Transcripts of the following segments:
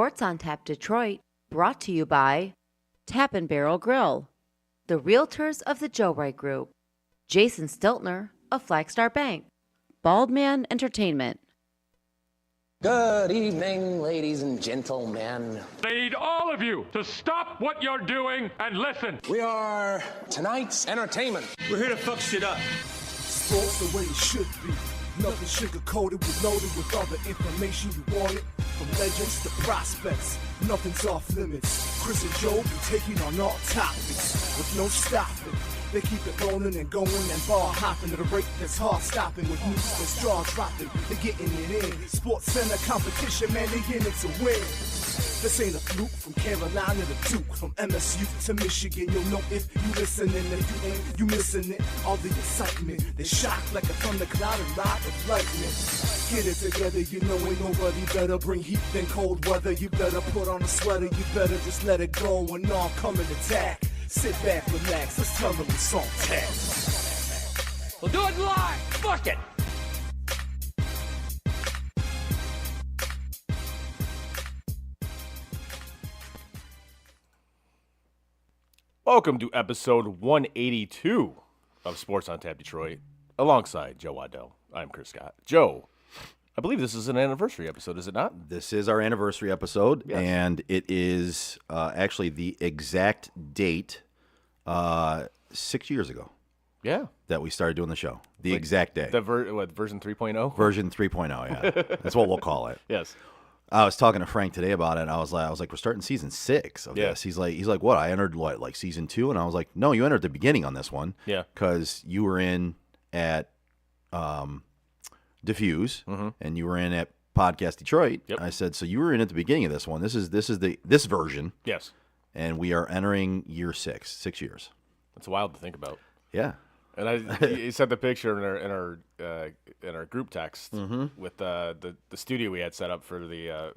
Sports on Tap Detroit, brought to you by Tap and Barrel Grill, the Realtors of the Joe Wright Group, Jason Stiltner of Flagstar Bank, Baldman Entertainment. Good evening, ladies and gentlemen. I need all of you to stop what you're doing and listen. We are tonight's entertainment. We're here to fuck shit up. Sports the way it should be. Nothing sugar-coated, with loaded with all the information you wanted. From legends to prospects, nothing's off limits. Chris and Joe be taking on all topics with no stopping. They keep it rolling and going and ball hopping at a rate that's hard stopping with news that's jaw dropping. They're getting it in. Sports Center competition, man, they in it to win. This ain't a fluke, from Carolina to Duke, from MSU to Michigan. You'll know if you listening, if you ain't, you missing it. All the excitement, they shock like a thundercloud and ride with lightning. Get it together, you know ain't nobody better. Bring heat than cold weather. You better put on a sweater, you better just let it go and all come and attack. Sit back, relax, let's tell them it's on tap. We'll do it live. Fuck it. Welcome to episode 182 of Sports on Tap Detroit, alongside Joe Waddell. I'm Chris Scott. Joe, I believe this is an anniversary episode, is it not? This is our anniversary episode, Yes. and it is actually the exact date 6 years ago Yeah. that we started doing the show. The exact day. Version 3.0? Version 3.0, yeah. That's what we'll call it. Yes. I was talking to Frank today about it, and I was like, we're starting season 6 of this. He's like, what? I entered, like season 2? And I was like, no, you entered the beginning on this one. Yeah. Because you were in at Diffuse, and you were in at Podcast Detroit. Yep. I said, so you were in at the beginning of this one. This is this version. Yes. And we are entering year 6 years. That's wild to think about. Yeah. And he sent the picture in our group text with the studio we had set up for the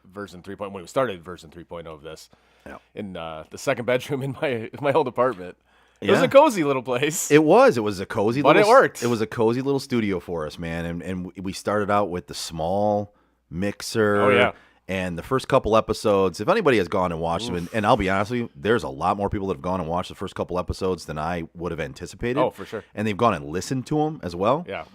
version 3.0 when we started version 3.0 of this. Yeah. In the second bedroom in my old apartment. It was Yeah. a cozy little place. It was a cozy But little it worked. It was a cozy little studio for us, man. And we started out with the small mixer. Oh, yeah. And the first couple episodes, if anybody has gone and watched them, and I'll be honest with you, there's a lot more people that have gone and watched the first couple episodes than I would have anticipated. Oh, for sure. And they've gone and listened to them as well. Yeah.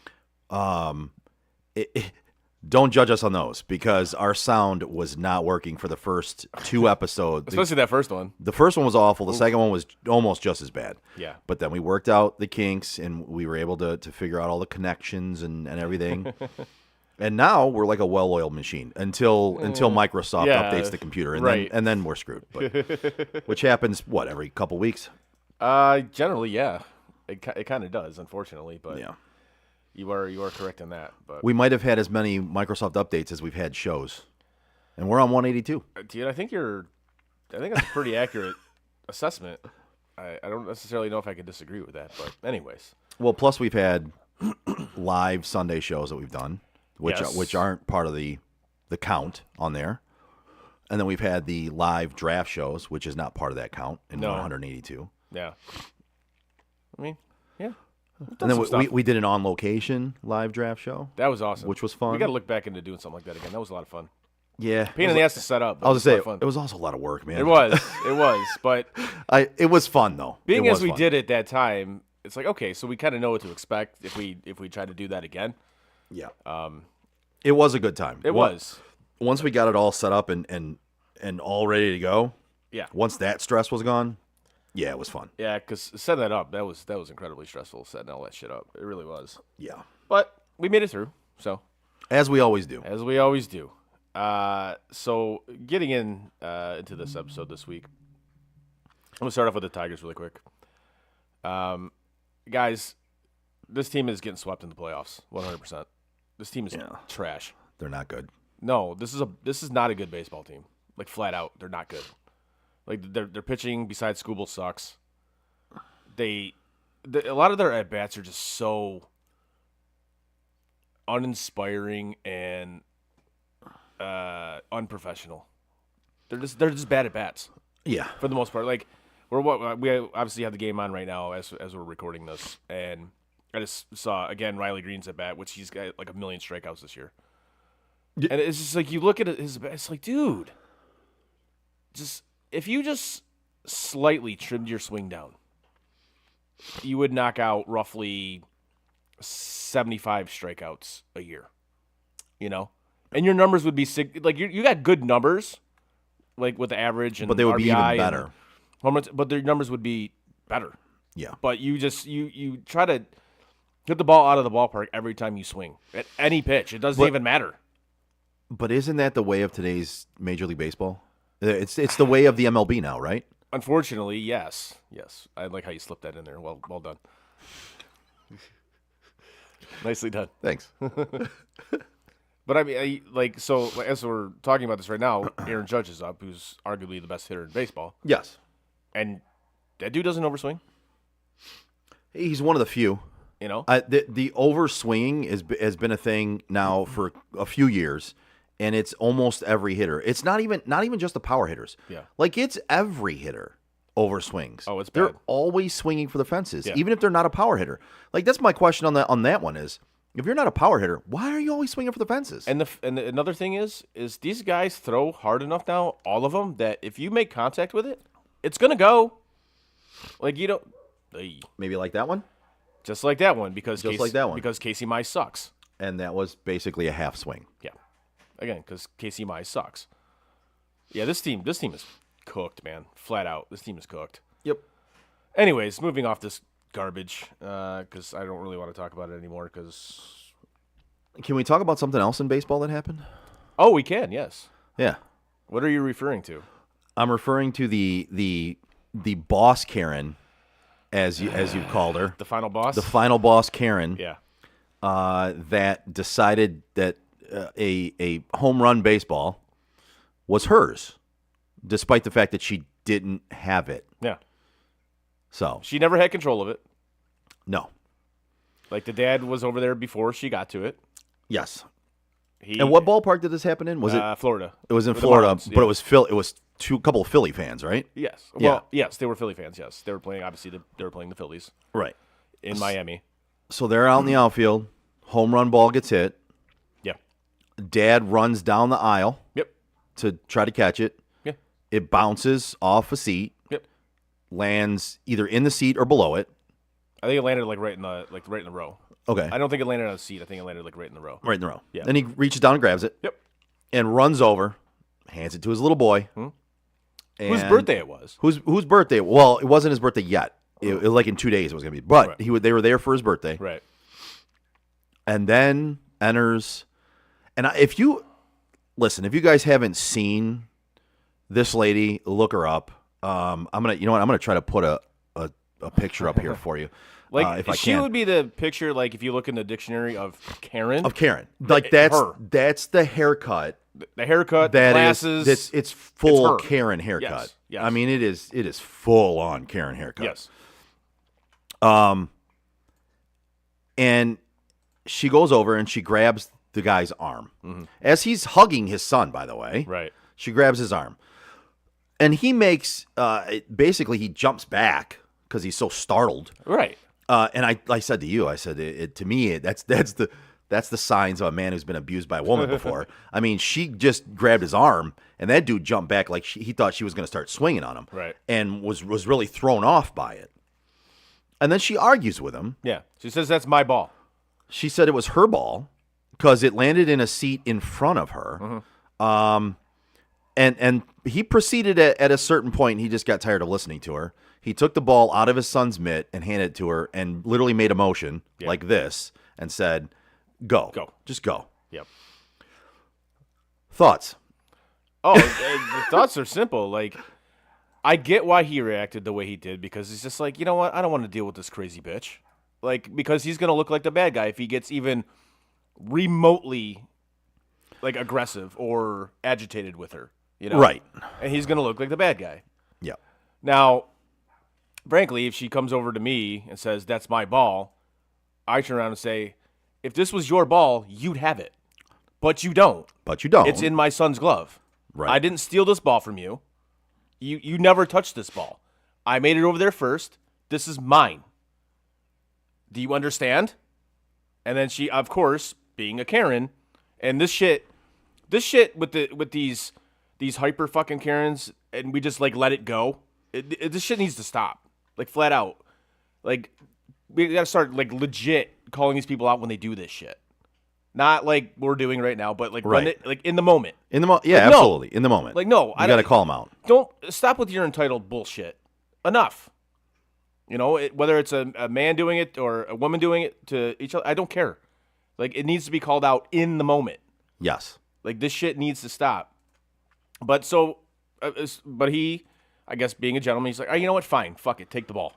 Don't judge us on those, because our sound was not working for the first 2 episodes. Especially that first one. The first one was awful. The second one was almost just as bad. Yeah. But then we worked out the kinks, and we were able to figure out all the connections and everything. And now we're like a well-oiled machine until Microsoft Yeah, updates the computer, and right. then we're screwed. But, which happens, every couple weeks? Generally, yeah. It kind of does, unfortunately, but Yeah. you are correct in that. But We might have had as many Microsoft updates as we've had shows. And we're on 182. dude, I think that's a pretty accurate assessment. I don't necessarily know if I could disagree with that, but anyways. Well, plus we've had live Sunday shows that we've done, Yes. which aren't part of the count on there. And then we've had the live draft shows, which is not part of that count in No. 182. Yeah. I mean, yeah. And then we did an on-location live draft show. That was awesome. which was fun. We got to look back into doing something like that again. That was a lot of fun. Yeah. Pain in the ass to set up. I was going going to to say, fun. it was also a lot of work, man. It was. But It was fun, though. being It as was we fun. did it that time, it's like, okay, so we kind of know what to expect if we try to do that again. Yeah. It was a good time. It was. Once we got it all set up and all ready to go, Yeah. once that stress was gone, yeah, it was fun. Yeah, because setting that up, that was incredibly stressful, setting all that shit up. It really was. Yeah. But we made it through, so As we always do. as we always do. So getting into this episode this week, I'm gonna start off with the Tigers really quick. Guys, this team is getting swept in the playoffs, 100%. This team is Yeah. trash. They're not good. No, this is not a good baseball team. Like flat out, they're not good. Like their pitching, besides Skubal, sucks. A lot of their at bats are just so uninspiring and unprofessional. They're just bad at bats Yeah. for the most part. Like we obviously have the game on right now as we're recording this, and I just saw again Riley Green's at bat, which he's got like 1 million strikeouts this year. And it's just like you look at his bat, it's like, dude, if you just slightly trimmed your swing down, you would knock out roughly 75 strikeouts a year. You know, and your numbers would be like you got good numbers, like with the average and But they would be even RBI better. but their numbers would be better. Yeah. But you just you try to get the ball out of the ballpark every time you swing at any pitch. It doesn't even matter. But isn't that the way of today's Major League Baseball? It's the way of the MLB now, right? Unfortunately, yes. I like how you slipped that in there. Well done. Nicely done. Thanks. But I mean, so as we're talking about this right now, Aaron Judge is up, who's arguably the best hitter in baseball, Yes. and that dude doesn't overswing. He's one of the few. You know, The overswinging has been a thing now for a few years, and it's almost every hitter. It's not even just the power hitters. Yeah. Like it's every hitter overswings. Oh, it's They're bad. always swinging for the fences, Yeah. even if they're not a power hitter. Like that's my question on that one is, if you're not a power hitter, why are you always swinging for the fences? and another thing is these guys throw hard enough now, all of them, that if you make contact with it, it's gonna go. Like you don't, Maybe like that one, just like that one because Just Casey Mize sucks. and that was basically a half swing. Yeah, again because Casey Mize sucks. Yeah, this team is cooked, man. Flat out, this team is cooked. Yep. Anyways, moving off this garbage because I don't really want to talk about it anymore. Because Can we talk about something else in baseball that happened? we can. Yes. Yeah. What are you referring to? I'm referring to the boss Karen, as you've called her, The final boss. the final boss Karen. Yeah. That decided that a home run baseball was hers, despite the fact that she didn't have it. Yeah. So She never had control of it. no. Like the dad was over there before she got to it. Yes. He, And what ballpark did this happen in? Was it? Florida? It was in With the Florida, Marlins, but yeah. it was Phil. It was a couple of Philly fans, right? Yes. Yeah. Well, yes, they were Philly fans. Yes, they were playing. Obviously, they were playing the Phillies Right. in Miami. So they're out in the outfield. Home run ball gets hit. Yeah. Dad runs down the aisle Yep. to try to catch it. Yeah. It bounces off a seat, Yep. lands either in the seat or below it. I think it landed right in the row. Okay. I don't think it landed on a seat. I think it landed right in the row. Right in the row. Yeah. Then he reaches down and grabs it. Yep. And runs over, hands it to his little boy. Whose And- birthday it was? Whose birthday? Well, it wasn't his birthday yet. It was like in 2 days it was going to be. But Right. they were there for his birthday. Right. And then enters. And if you guys haven't seen this lady, look her up. I'm gonna try to put a picture up here for you. Like if I she can. would be the picture. Like if you look in the dictionary of Karen, Of Karen. Like that's her. that's the haircut. the haircut, the That glasses. it's full her. Karen haircut. Yes, yes. I mean it is full on Karen haircut. yes. And she goes over and she grabs the guy's arm. As he's hugging his son, by the way. Right. She grabs his arm. And he makes basically he jumps back because he's so startled. Right. And I said to you, I said to me that's the signs of a man who's been abused by a woman before. I mean, she just grabbed his arm, and that dude jumped back like he thought she was going to start swinging on him, Right. And was really thrown off by it. And then she argues with him. Yeah. She says that's my ball. She said it was her ball because it landed in a seat in front of her. And he proceeded at a certain point. He just got tired of listening to her. He took the ball out of his son's mitt and handed it to her, and literally made a motion like this and said, "Go, just go." Yep. Thoughts? Oh, the thoughts are simple. Like, I get why he reacted the way he did because he's just like, you know what? I don't want to deal with this crazy bitch. Like, because he's gonna look like the bad guy if he gets even remotely like aggressive or agitated with her. You know, Right. And he's gonna look like the bad guy. Yeah. Now, frankly, if she comes over to me and says, "That's my ball," I turn around and say, "If this was your ball, you'd have it. But you don't. But you don't. It's in my son's glove. Right. I didn't steal this ball from you. You never touched this ball. I made it over there first. This is mine. Do you understand?" And then she, of course, being a Karen, and this shit with these hyper fucking Karens, and we just like let it go. This shit needs to stop, like flat out. Like we gotta start like legit calling these people out when they do this shit. Not like we're doing right now, but like when Right. it, like in the moment. In the yeah, Like, no. absolutely. In the moment. Like no, you got to call them out. Don't stop with your entitled bullshit. Enough. You know, whether it's a man doing it or a woman doing it to each other, I don't care. Like it needs to be called out in the moment. Yes. Like this shit needs to stop. But but he, I guess, being a gentleman, he's like, oh, you know what? Fine, fuck it, take the ball.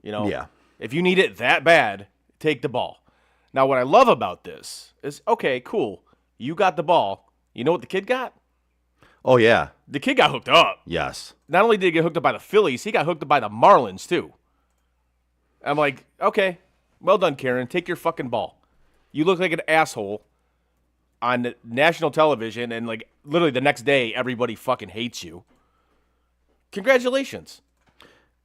You know, Yeah. If you need it that bad, take the ball. Now, what I love about this is, okay, cool, you got the ball. You know what the kid got? Oh yeah. The kid got hooked up. Yes. Not only did he get hooked up by the Phillies, he got hooked up by the Marlins too. I'm like, okay, well done, Karen. Take your fucking ball. You look like an asshole on national television, and like literally the next day, everybody fucking hates you. Congratulations.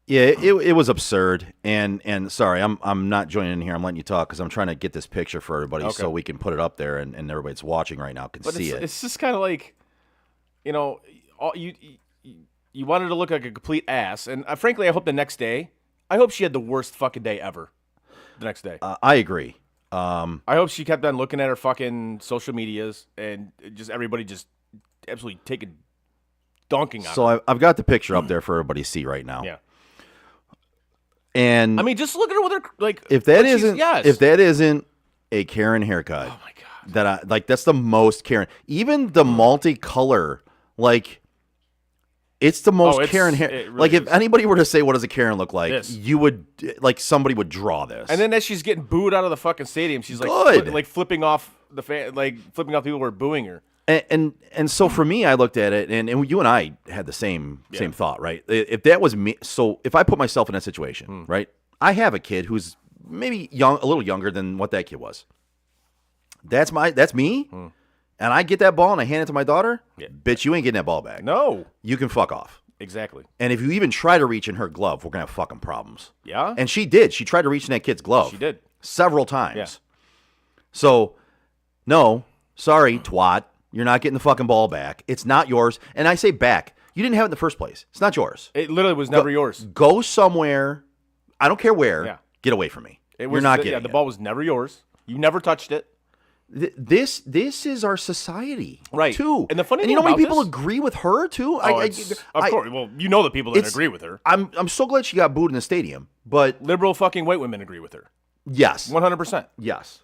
Yeah, it was absurd, and sorry, I'm not joining in here. I'm letting you talk because I'm trying to get this picture for everybody so we can put it up there, and everybody that's watching right now can see it. It's just kind of like, you know, you wanted to look like a complete ass, and frankly, I hope the next day, I hope she had the worst fucking day ever. The next day, I agree. I hope she kept on looking at her fucking social medias and just everybody just absolutely taking donking on her. So I've got the picture up there for everybody to see right now. Yeah. And I mean, just look at her with her like. if that like she's- isn't yes. if that isn't a Karen haircut, oh my god, that I like, that's the most Karen. Even the multicolor, like, it's the most it's- Karen hair. it really like, if is. anybody were to say what does a Karen look like, This. you would like somebody would draw this. and then as she's getting booed out of the fucking stadium, she's like, Good. like flipping off the fan, like flipping off people who are booing her. And so for me, I looked at it, and you and I had the same thought, right? If that was me, so if I put myself in that situation, right? I have a kid who's maybe a little younger than what that kid was. That's me, and I get that ball and I hand it to my daughter. Bitch, you ain't getting that ball back. No, You can fuck off. exactly. And if you even try to reach in her glove, we're gonna have fucking problems. Yeah, And she did. She tried to reach in that kid's glove. She did. Several times. Yeah. So, no, sorry, twat. You're not getting the fucking ball back. It's not yours. And I say back. You didn't have it in the first place. It's not yours. it literally was never yours. Go somewhere. I don't care where. Yeah. Get away from me. It You're was not the, getting the it. ball was never yours. You never touched it. This is our society, Right. Too. And the funny you thing know how many about people this- agree with her too. Of course. Well, you know the people that it's- agree with her. I'm so glad she got booed in the stadium. But Liberal fucking white women agree with her. yes, 100%. yes,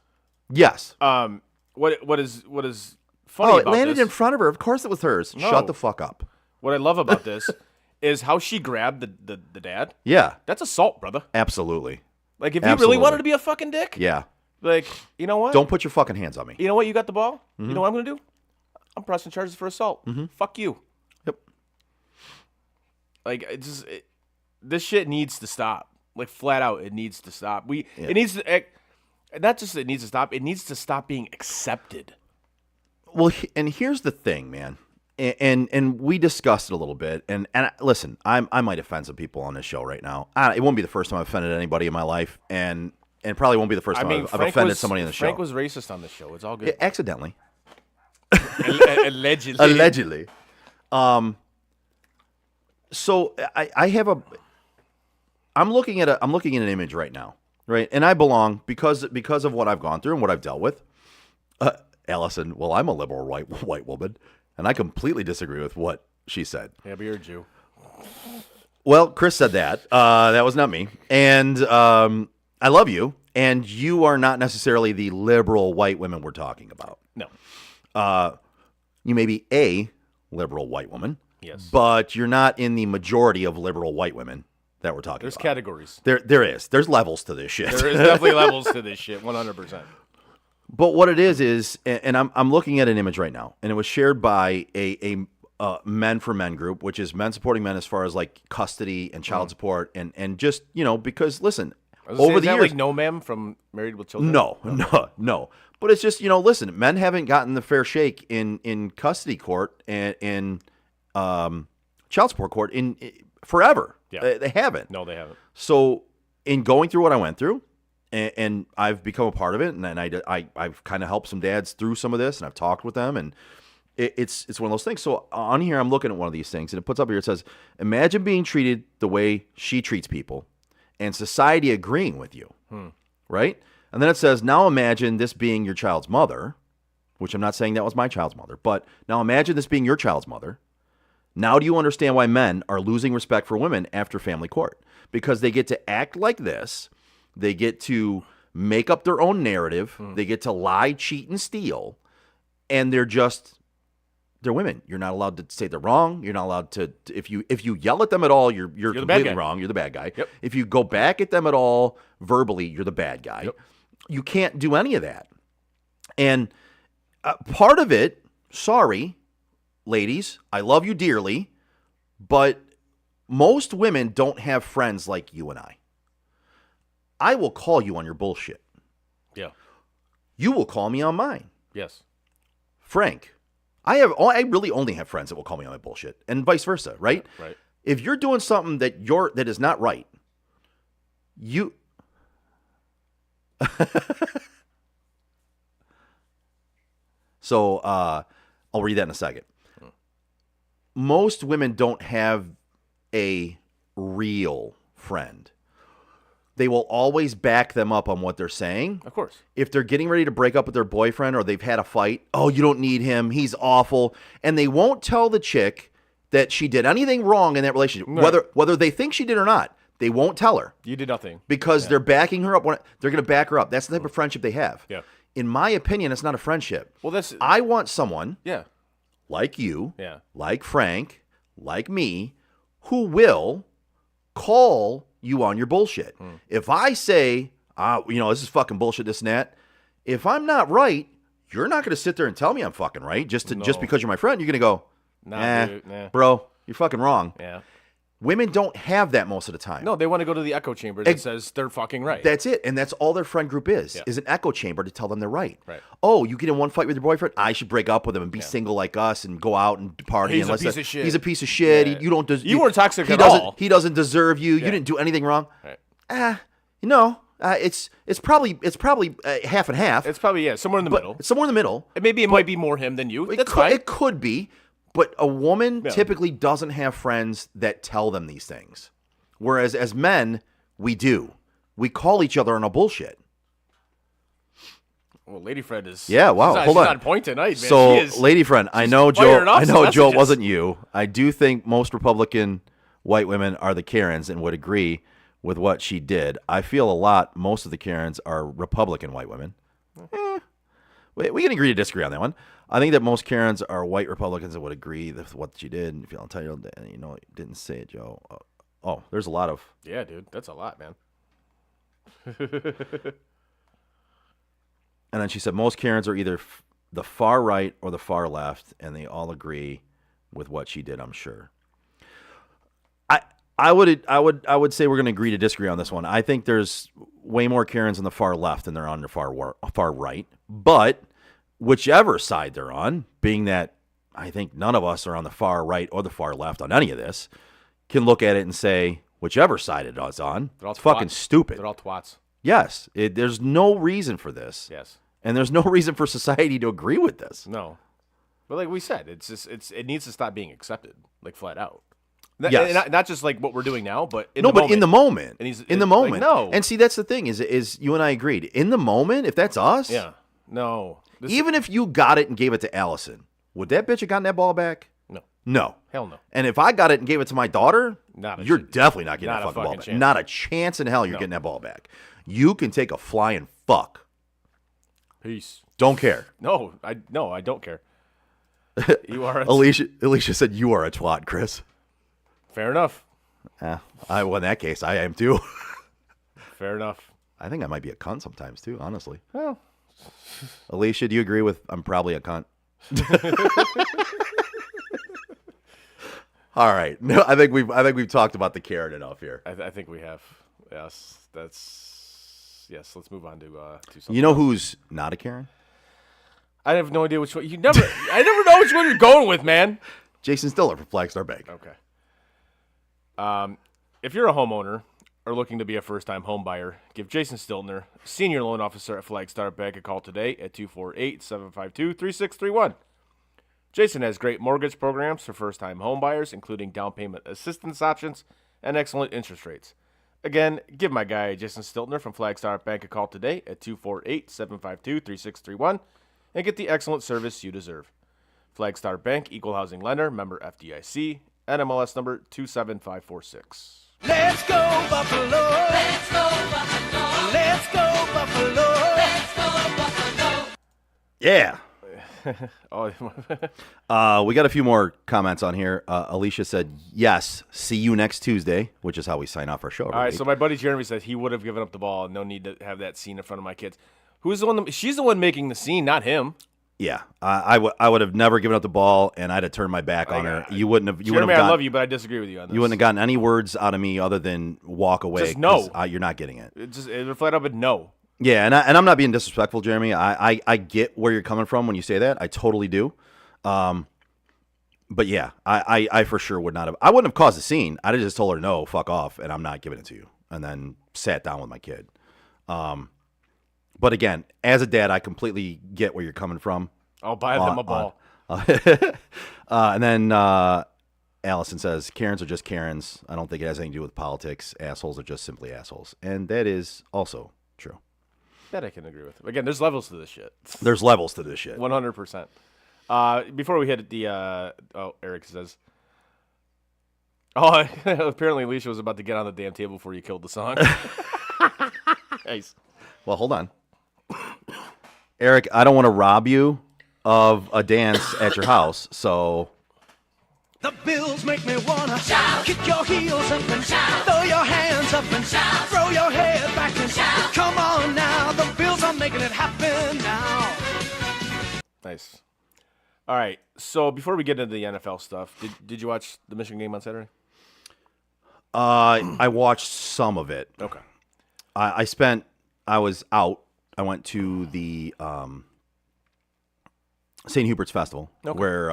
yes. What is funny Oh, it about landed this? in front of her. Of course, it was hers. No. Shut the fuck up. What I love about this is how she grabbed the dad. Yeah, That's assault, brother. absolutely. Like if you Absolutely. really wanted to be a fucking dick, Yeah. like you know what? Don't put your fucking hands on me. You know what? You got the ball. Mm-hmm. You know what I'm gonna do? I'm pressing charges for assault. Fuck you. Yep. Like this shit needs to stop. Like flat out, it needs to stop. It needs to not just it needs to stop. It needs to stop being accepted. Well, and here's the thing, man. And we discussed it a little bit. And listen, I might offend some people on this show right now. It won't be the first time I've offended anybody in my life, and probably won't be the first time I've Frank offended was- somebody in the show. Frank was racist on this show. It's all good. Accidentally. Allegedly. Allegedly. So I have I'm looking at an image right now, right? And I belong because of what I've gone through and what I've dealt with. Allison, well, I'm a liberal white woman, and I completely disagree with what she said. Yeah, but you're a Jew. Well, Chris said that. That was not me. And I love you, and you are not necessarily the liberal white women we're talking about. No. You may be a liberal white woman, Yes. but you're not in the majority of liberal white women that we're talking There's about. categories. There is. There's levels to this shit. There is definitely levels to this shit. 100%. But what it is, and I'm looking at an image right now, and it was shared by a Men for Men group, which is men supporting men as far as like custody and child support, and just because listen, over the years, like No Ma'am from Married with Children. no. But it's just listen, men haven't gotten the fair shake in custody court and in child support court in forever. Yeah. They haven't. No, they haven't. So in going through what I went through, and I've become a part of it, and I've kind of helped some dads through some of this, and I've talked with them, It's one of those things. So on here, I'm looking at one of these things, and it puts up here, it says, imagine being treated the way she treats people and society agreeing with you, right? And then it says, now imagine this being your child's mother, which I'm not saying that was my child's mother, but now imagine this being your child's mother. Now do you understand why men are losing respect for women after family court? Because they get to act like this. They get to make up their own narrative. They get to lie, cheat, and steal. And they're women. You're not allowed to say they're wrong. You're not allowed to, if you yell at them at all, you're completely wrong. You're the bad guy. Yep. If you go back at them at all verbally, you're the bad guy. Yep. You can't do any of that. And part of it, sorry, ladies, I love you dearly, but most women don't have friends like you and I. I will call you on your bullshit. Yeah. You will call me on mine. Yes. Frank, I really only have friends that will call me on my bullshit, and vice versa, right? Right. If you're doing something that is not right, you So I'll read that in a second. Most women don't have a real friend. They will always back them up on what they're saying. Of course. If they're getting ready to break up with their boyfriend or they've had a fight, oh, you don't need him, he's awful. And they won't tell the chick that she did anything wrong in that relationship. Right. Whether they think she did or not, they won't tell her. You did nothing. Because they're backing her up. They're going to back her up. That's the type of friendship they have. Yeah. In my opinion, it's not a friendship. Well, I want someone yeah. like you, Yeah. like Frank, like me, who will call you on your bullshit. If I say, this is fucking bullshit, this and that, if I'm not right, you're not going to sit there and tell me I'm fucking right just because you're my friend. You're going to go, Nah. bro, you're fucking wrong. Yeah. Women don't have that most of the time. No, they want to go to the echo chamber that says they're fucking right. That's it. And that's all their friend group is Yeah. an echo chamber to tell them they're right. Right. Oh, you get in one fight with your boyfriend? I should break up with him and be single like us and go out and party. He's a piece of shit. He's a piece of shit. Yeah. You don't You weren't toxic he at doesn't, all. He doesn't deserve you. You didn't do anything wrong. Right. It's probably half and half. It's probably, somewhere in the middle. Somewhere in the middle. Maybe it might be more him than you. That's could, fine. It could be. But a woman Yeah. typically doesn't have friends that tell them these things. Whereas as men, we do. We call each other on a bullshit. Well, Lady Friend is. Yeah, wow. She's Hold on. on point tonight, man. So, She is, lady friend, I know firing Joe. off I some know Joe messages. wasn't you. I do think most Republican white women are the Karens and would agree with what she did. I feel most of the Karens are Republican white women. We can agree to disagree on that one. I think that most Karens are white Republicans and would agree with what she did and feel entitled. And didn't say it, Joe. There's a lot of. Yeah, dude, that's a lot, man. And then she said most Karens are either the far right or the far left, and they all agree with what she did, I'm sure. I would say we're going to agree to disagree on this one. I think there's way more Karens on the far left than there are on the far right. But whichever side they're on, being that I think none of us are on the far right or the far left on any of this, can look at it and say whichever side it is on, it's fucking stupid. They're all twats. Yes, there's no reason for this. Yes. And there's no reason for society to agree with this. No. But like we said, it needs to stop being accepted, like flat out. Yes. Not just like what we're doing now, but in the moment. In the moment. Like, no. And see, that's the thing is you and I agreed. In the moment, if that's us, Yeah. No. even if you got it and gave it to Allison, would that bitch have gotten that ball back? No. No. Hell no. And if I got it and gave it to my daughter, you're definitely not getting not that a fucking ball fucking back. chance. Not a chance in hell you're getting that ball back. You can take a flying fuck. Peace. Don't care. No, I don't care. You are Alicia said you are a twat, Chris. Fair enough. Well, in that case, I am too. Fair enough. I think I might be a cunt sometimes too, honestly. Well, Alicia, do you agree with I'm probably a cunt? All right. No, I think we've talked about the Karen enough here. I think we have. Yes, yes. Let's move on to something. You know who's not a Karen? I have no idea which one. I never know which one you're going with, man. Jason Stiller for Flagstar Bank. Okay. If you're a homeowner or looking to be a first-time home buyer, give Jason Stiltner, Senior Loan Officer at Flagstar Bank, a call today at 248-752-3631. Jason has great mortgage programs for first-time home buyers, including down payment assistance options and excellent interest rates. Again, give my guy Jason Stiltner from Flagstar Bank a call today at 248-752-3631 and get the excellent service you deserve. Flagstar Bank, Equal Housing Lender, member FDIC, NMLS number 27546. Let's go Buffalo. Let's go Buffalo. Let's go Buffalo. Let's go Buffalo. Yeah. Oh, We got a few more comments on here. Alicia said, yes, see you next Tuesday, which is how we sign off our show. all right, so my buddy Jeremy said he would have given up the ball. No need to have that scene in front of my kids. Who's the one? She's the one making the scene, not him. Yeah, I would have never given up the ball, and I'd have turned my back on her. You wouldn't have. You Jeremy, wouldn't have I gotten, love you, but I disagree with you on this. You wouldn't have gotten any words out of me other than walk away. Just no. 'cause, you're not getting it. It flat up, but no. Yeah, and I'm not being disrespectful, Jeremy. I get where you're coming from when you say that. I totally do. But yeah, I for sure would not have. I wouldn't have caused a scene. I'd have just told her no, fuck off, and I'm not giving it to you, and then sat down with my kid. But again, as a dad, I completely get where you're coming from. I'll buy them a ball. And then Allison says, Karens are just Karens. I don't think it has anything to do with politics. Assholes are just simply assholes. And that is also true. That I can agree with. Again, there's levels to this shit. There's levels to this shit. 100%. Before we hit the, Eric says, apparently Alicia was about to get on the damn table before you killed the song. Nice. Well, hold on. Eric, I don't want to rob you of a dance at your house, so... The Bills make me wanna shout, kick your heels up and shout, throw your hands up and shout, throw your head back and shout. Come on now, the Bills are making it happen now. Nice. All right, so before we get into the NFL stuff, did you watch the Michigan game on Saturday? I watched some of it. Okay. I was out. I went to the St. Hubert's Festival, where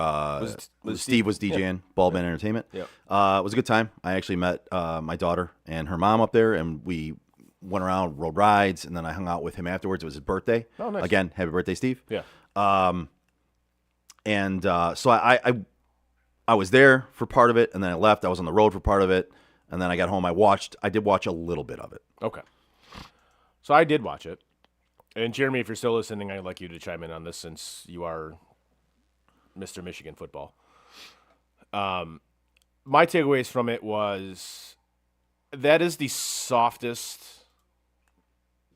Steve was DJing, Ball Band Entertainment. Yep. It was a good time. I actually met my daughter and her mom up there, and we went around, rode rides, and then I hung out with him afterwards. It was his birthday. Oh, nice. Again, happy birthday, Steve. Yeah. So I was there for part of it, and then I left. I was on the road for part of it, and then I got home. I did watch a little bit of it. Okay. So I did watch it. And Jeremy, if you're still listening, I'd like you to chime in on this since you are Mr. Michigan football. My takeaways from it was that is the softest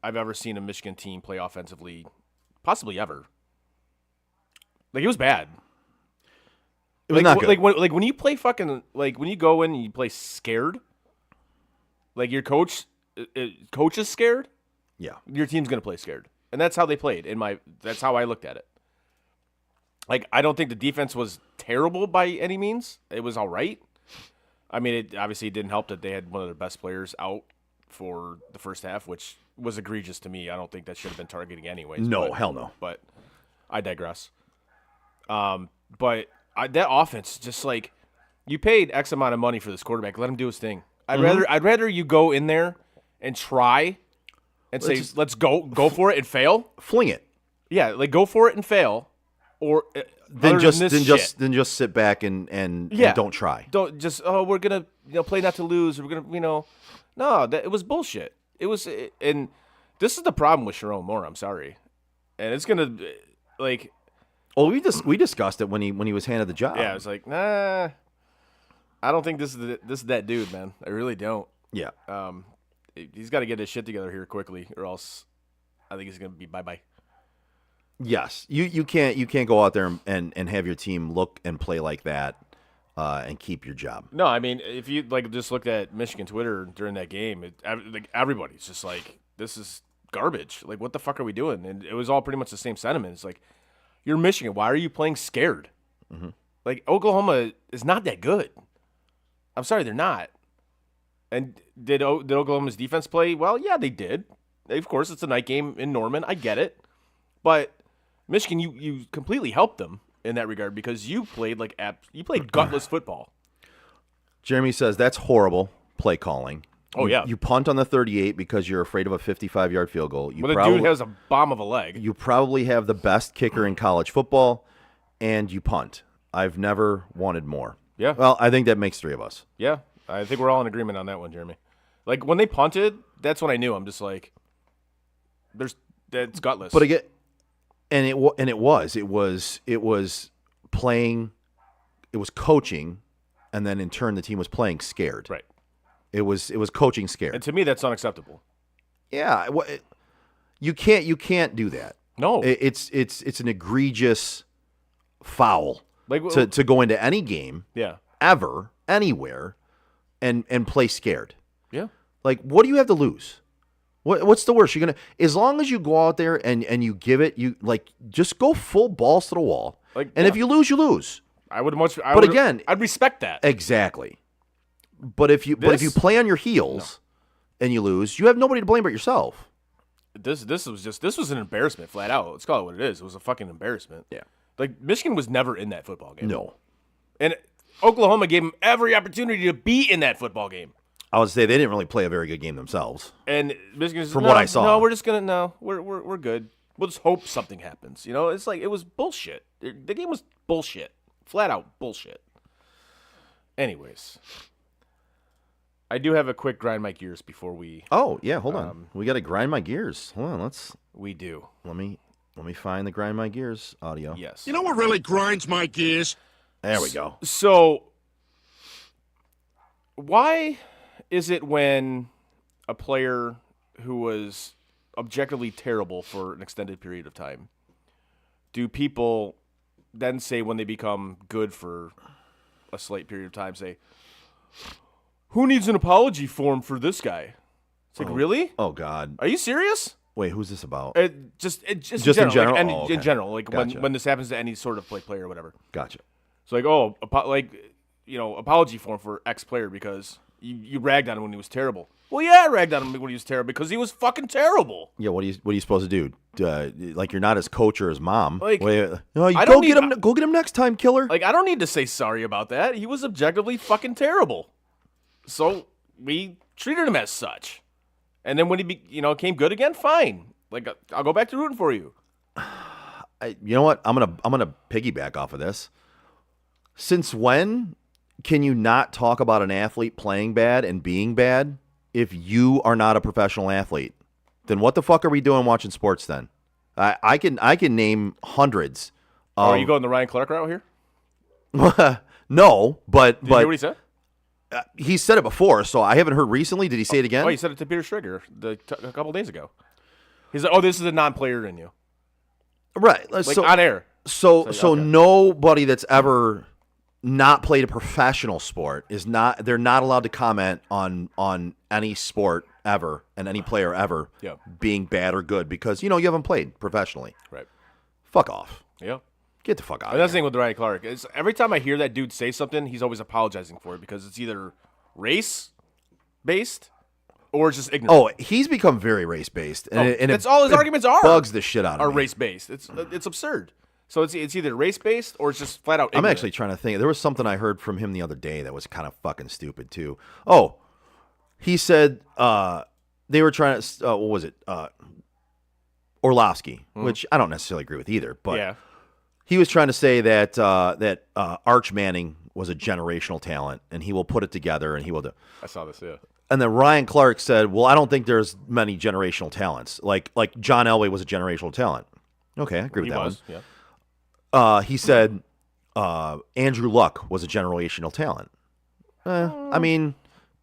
I've ever seen a Michigan team play offensively, possibly ever. Like, it was bad. It was not good. Like when you play fucking, like when you go in and you play scared, like your coach is scared. Yeah. Your team's going to play scared. And that's how they played. That's how I looked at it. Like, I don't think the defense was terrible by any means. It was all right. I mean, it obviously didn't help that they had one of their best players out for the first half, which was egregious to me. I don't think that should have been targeting anyways. No, hell no. But I digress. That offense, just like, you paid X amount of money for this quarterback. Let him do his thing. I'd rather you go in there and try and say, let's go for it and fail. Fling it. Yeah, like go for it and fail, or Then just sit back and don't try. Don't just we're gonna play not to lose. We're gonna no, it was bullshit. It was, and this is the problem with Sharon Moore. I'm sorry, and it's gonna like. Well, we discussed it when he was handed the job. Yeah, I was like, nah, I don't think this is that dude, man. I really don't. Yeah. He's got to get his shit together here quickly, or else I think he's gonna be bye. Yes, you can't go out there and have your team look and play like that and keep your job. No, I mean, if you just looked at Michigan Twitter during that game, everybody's just like, this is garbage. Like, what the fuck are we doing? And it was all pretty much the same sentiment. It's like, you're Michigan. Why are you playing scared? Mm-hmm. Like, Oklahoma is not that good. I'm sorry, they're not. And did Oklahoma's defense play well? Yeah, they did. Of course, it's a night game in Norman. I get it. But Michigan, you completely helped them in that regard because you played gutless football. Jeremy says that's horrible play calling. Oh, yeah. You punt on the 38 because you're afraid of a 55-yard field goal. The dude has a bomb of a leg. You probably have the best kicker in college football, and you punt. I've never wanted more. Yeah. Well, I think that makes 3 of us. Yeah, I think we're all in agreement on that one, Jeremy. Like, when they punted, that's when I knew. I'm just like, that's gutless. But again, it was playing, it was coaching, and then in turn the team was playing scared. Right. It was coaching scared. And to me, that's unacceptable. Yeah, you can't do that. No. It's an egregious foul Like, to go into any game yeah. ever anywhere and play scared. Yeah. Like, what do you have to lose? What's the worst? You're gonna, as long as you go out there and you give it, you like just go full balls to the wall. Like, and yeah. if you lose, you lose. Again, I'd respect that. Exactly. But if you play on your heels and you lose, you have nobody to blame but yourself. This was an embarrassment, flat out. Let's call it what it is. It was a fucking embarrassment. Yeah. Like, Michigan was never in that football game. No. And Oklahoma gave them every opportunity to be in that football game. I would say they didn't really play a very good game themselves. And Michigan said, From what I saw. No, we're just gonna we're good. We'll just hope something happens. You know, it's like, it was bullshit. The game was bullshit. Flat out bullshit. Anyways. I do have a quick grind my gears before we Oh, yeah, hold on. We got to grind my gears. Hold on, we do. let me find the grind my gears audio. Yes. You know what really grinds my gears? There we go. So, why is it when a player who was objectively terrible for an extended period of time, do people then say when they become good for a slight period of time, say, who needs an apology form for this guy? It's like, really? Oh God. Are you serious? Wait, who's this about? Just in general? Like, Oh, okay. in general, like Gotcha. when this happens to any sort of player or whatever. Gotcha. It's like, apology form for X player because you ragged on him when he was terrible. Well, yeah, I ragged on him when he was terrible because he was fucking terrible. Yeah, what are you supposed to do? Like, you're not his coach or his mom. Like, Go get him next time, killer. Like, I don't need to say sorry about that. He was objectively fucking terrible. So we treated him as such. And then when he came good again, fine. Like, I'll go back to rooting for you. You know what? I'm gonna piggyback off of this. Since when can you not talk about an athlete playing bad and being bad if you are not a professional athlete? Then what the fuck are we doing watching sports then? I can name hundreds. Are you going the Ryan Clark route here? No, but Did you hear what he said? He said it before, so I haven't heard recently. Did he say it again? Oh, he said it to Peter Schrager a couple days ago. He's like, "Oh, this is a non-player in you." Right. Like, so, on air. So okay. Nobody that's ever not played a professional sport they're not allowed to comment on any sport ever and any player ever Yeah. being bad or good because you haven't played professionally. Right. Fuck off. Yeah. Get the fuck out That's of the here. thing with Ryan Clark. Is every time I hear that dude say something, he's always apologizing for it because it's either race-based or it's just ignorant. Oh, he's become very race-based. And that's all his arguments are. Bugs the shit out of Are me. race-based. It's absurd. So it's either race-based or it's just flat out I'm ignorant. actually trying to think. There was something I heard from him the other day that was kind of fucking stupid too. Oh, he said they were trying to what was it? Orlovsky, which I don't necessarily agree with either, but yeah. he was trying to say that Arch Manning was a generational talent and he will put it together and he will do. I saw this, yeah. And then Ryan Clark said, "Well, I don't think there's many generational talents. Like John Elway was a generational talent." Okay, I agree with He that was, one. yeah. He said Andrew Luck was a generational talent. I mean,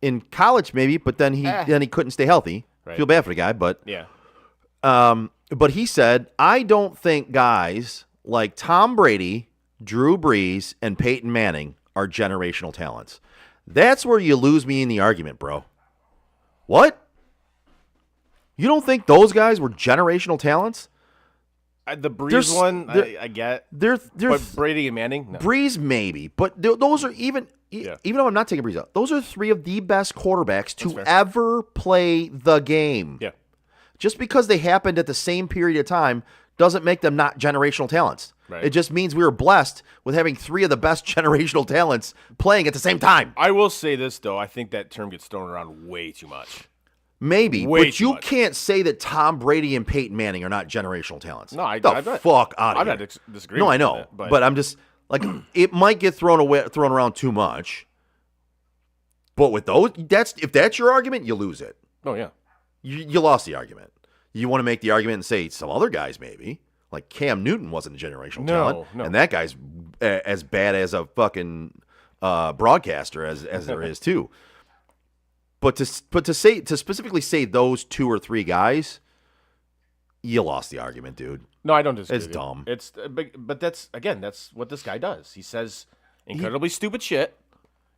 in college maybe, but then he couldn't stay healthy. Right. Feel bad for the guy, but Yeah. but he said, "I don't think guys like Tom Brady, Drew Brees, and Peyton Manning are generational talents." That's where you lose me in the argument, bro. What? You don't think those guys were generational talents? The Breeze There's- one, there- I get. They're But Brady and Manning? No. Breeze maybe, but those are even though I'm not taking Breeze out, those are three of the best quarterbacks to fair. ever play the game. Yeah. Just because they happened at the same period of time doesn't make them not generational talents. Right. It just means we were blessed with having three of the best generational talents playing at the same time. I will say this, though. I think that term gets thrown around way too much. Maybe, Way but too you much. can't say that Tom Brady and Peyton Manning are not generational talents. No, the I'm not- fuck out of I'm here. not disagreeing No, I with know, that, but I'm just Like it might get thrown around too much. But with those, if that's your argument, you lose it. Oh yeah. You lost the argument. You want to make the argument and say some other guys maybe. Like Cam Newton wasn't a generational talent. No. And that guy's as bad as a fucking broadcaster as there is too. But to specifically say those 2 or 3 guys, you lost the argument, dude. No, I don't disagree. It's with you. dumb. It's but that's what this guy does. He says incredibly stupid shit,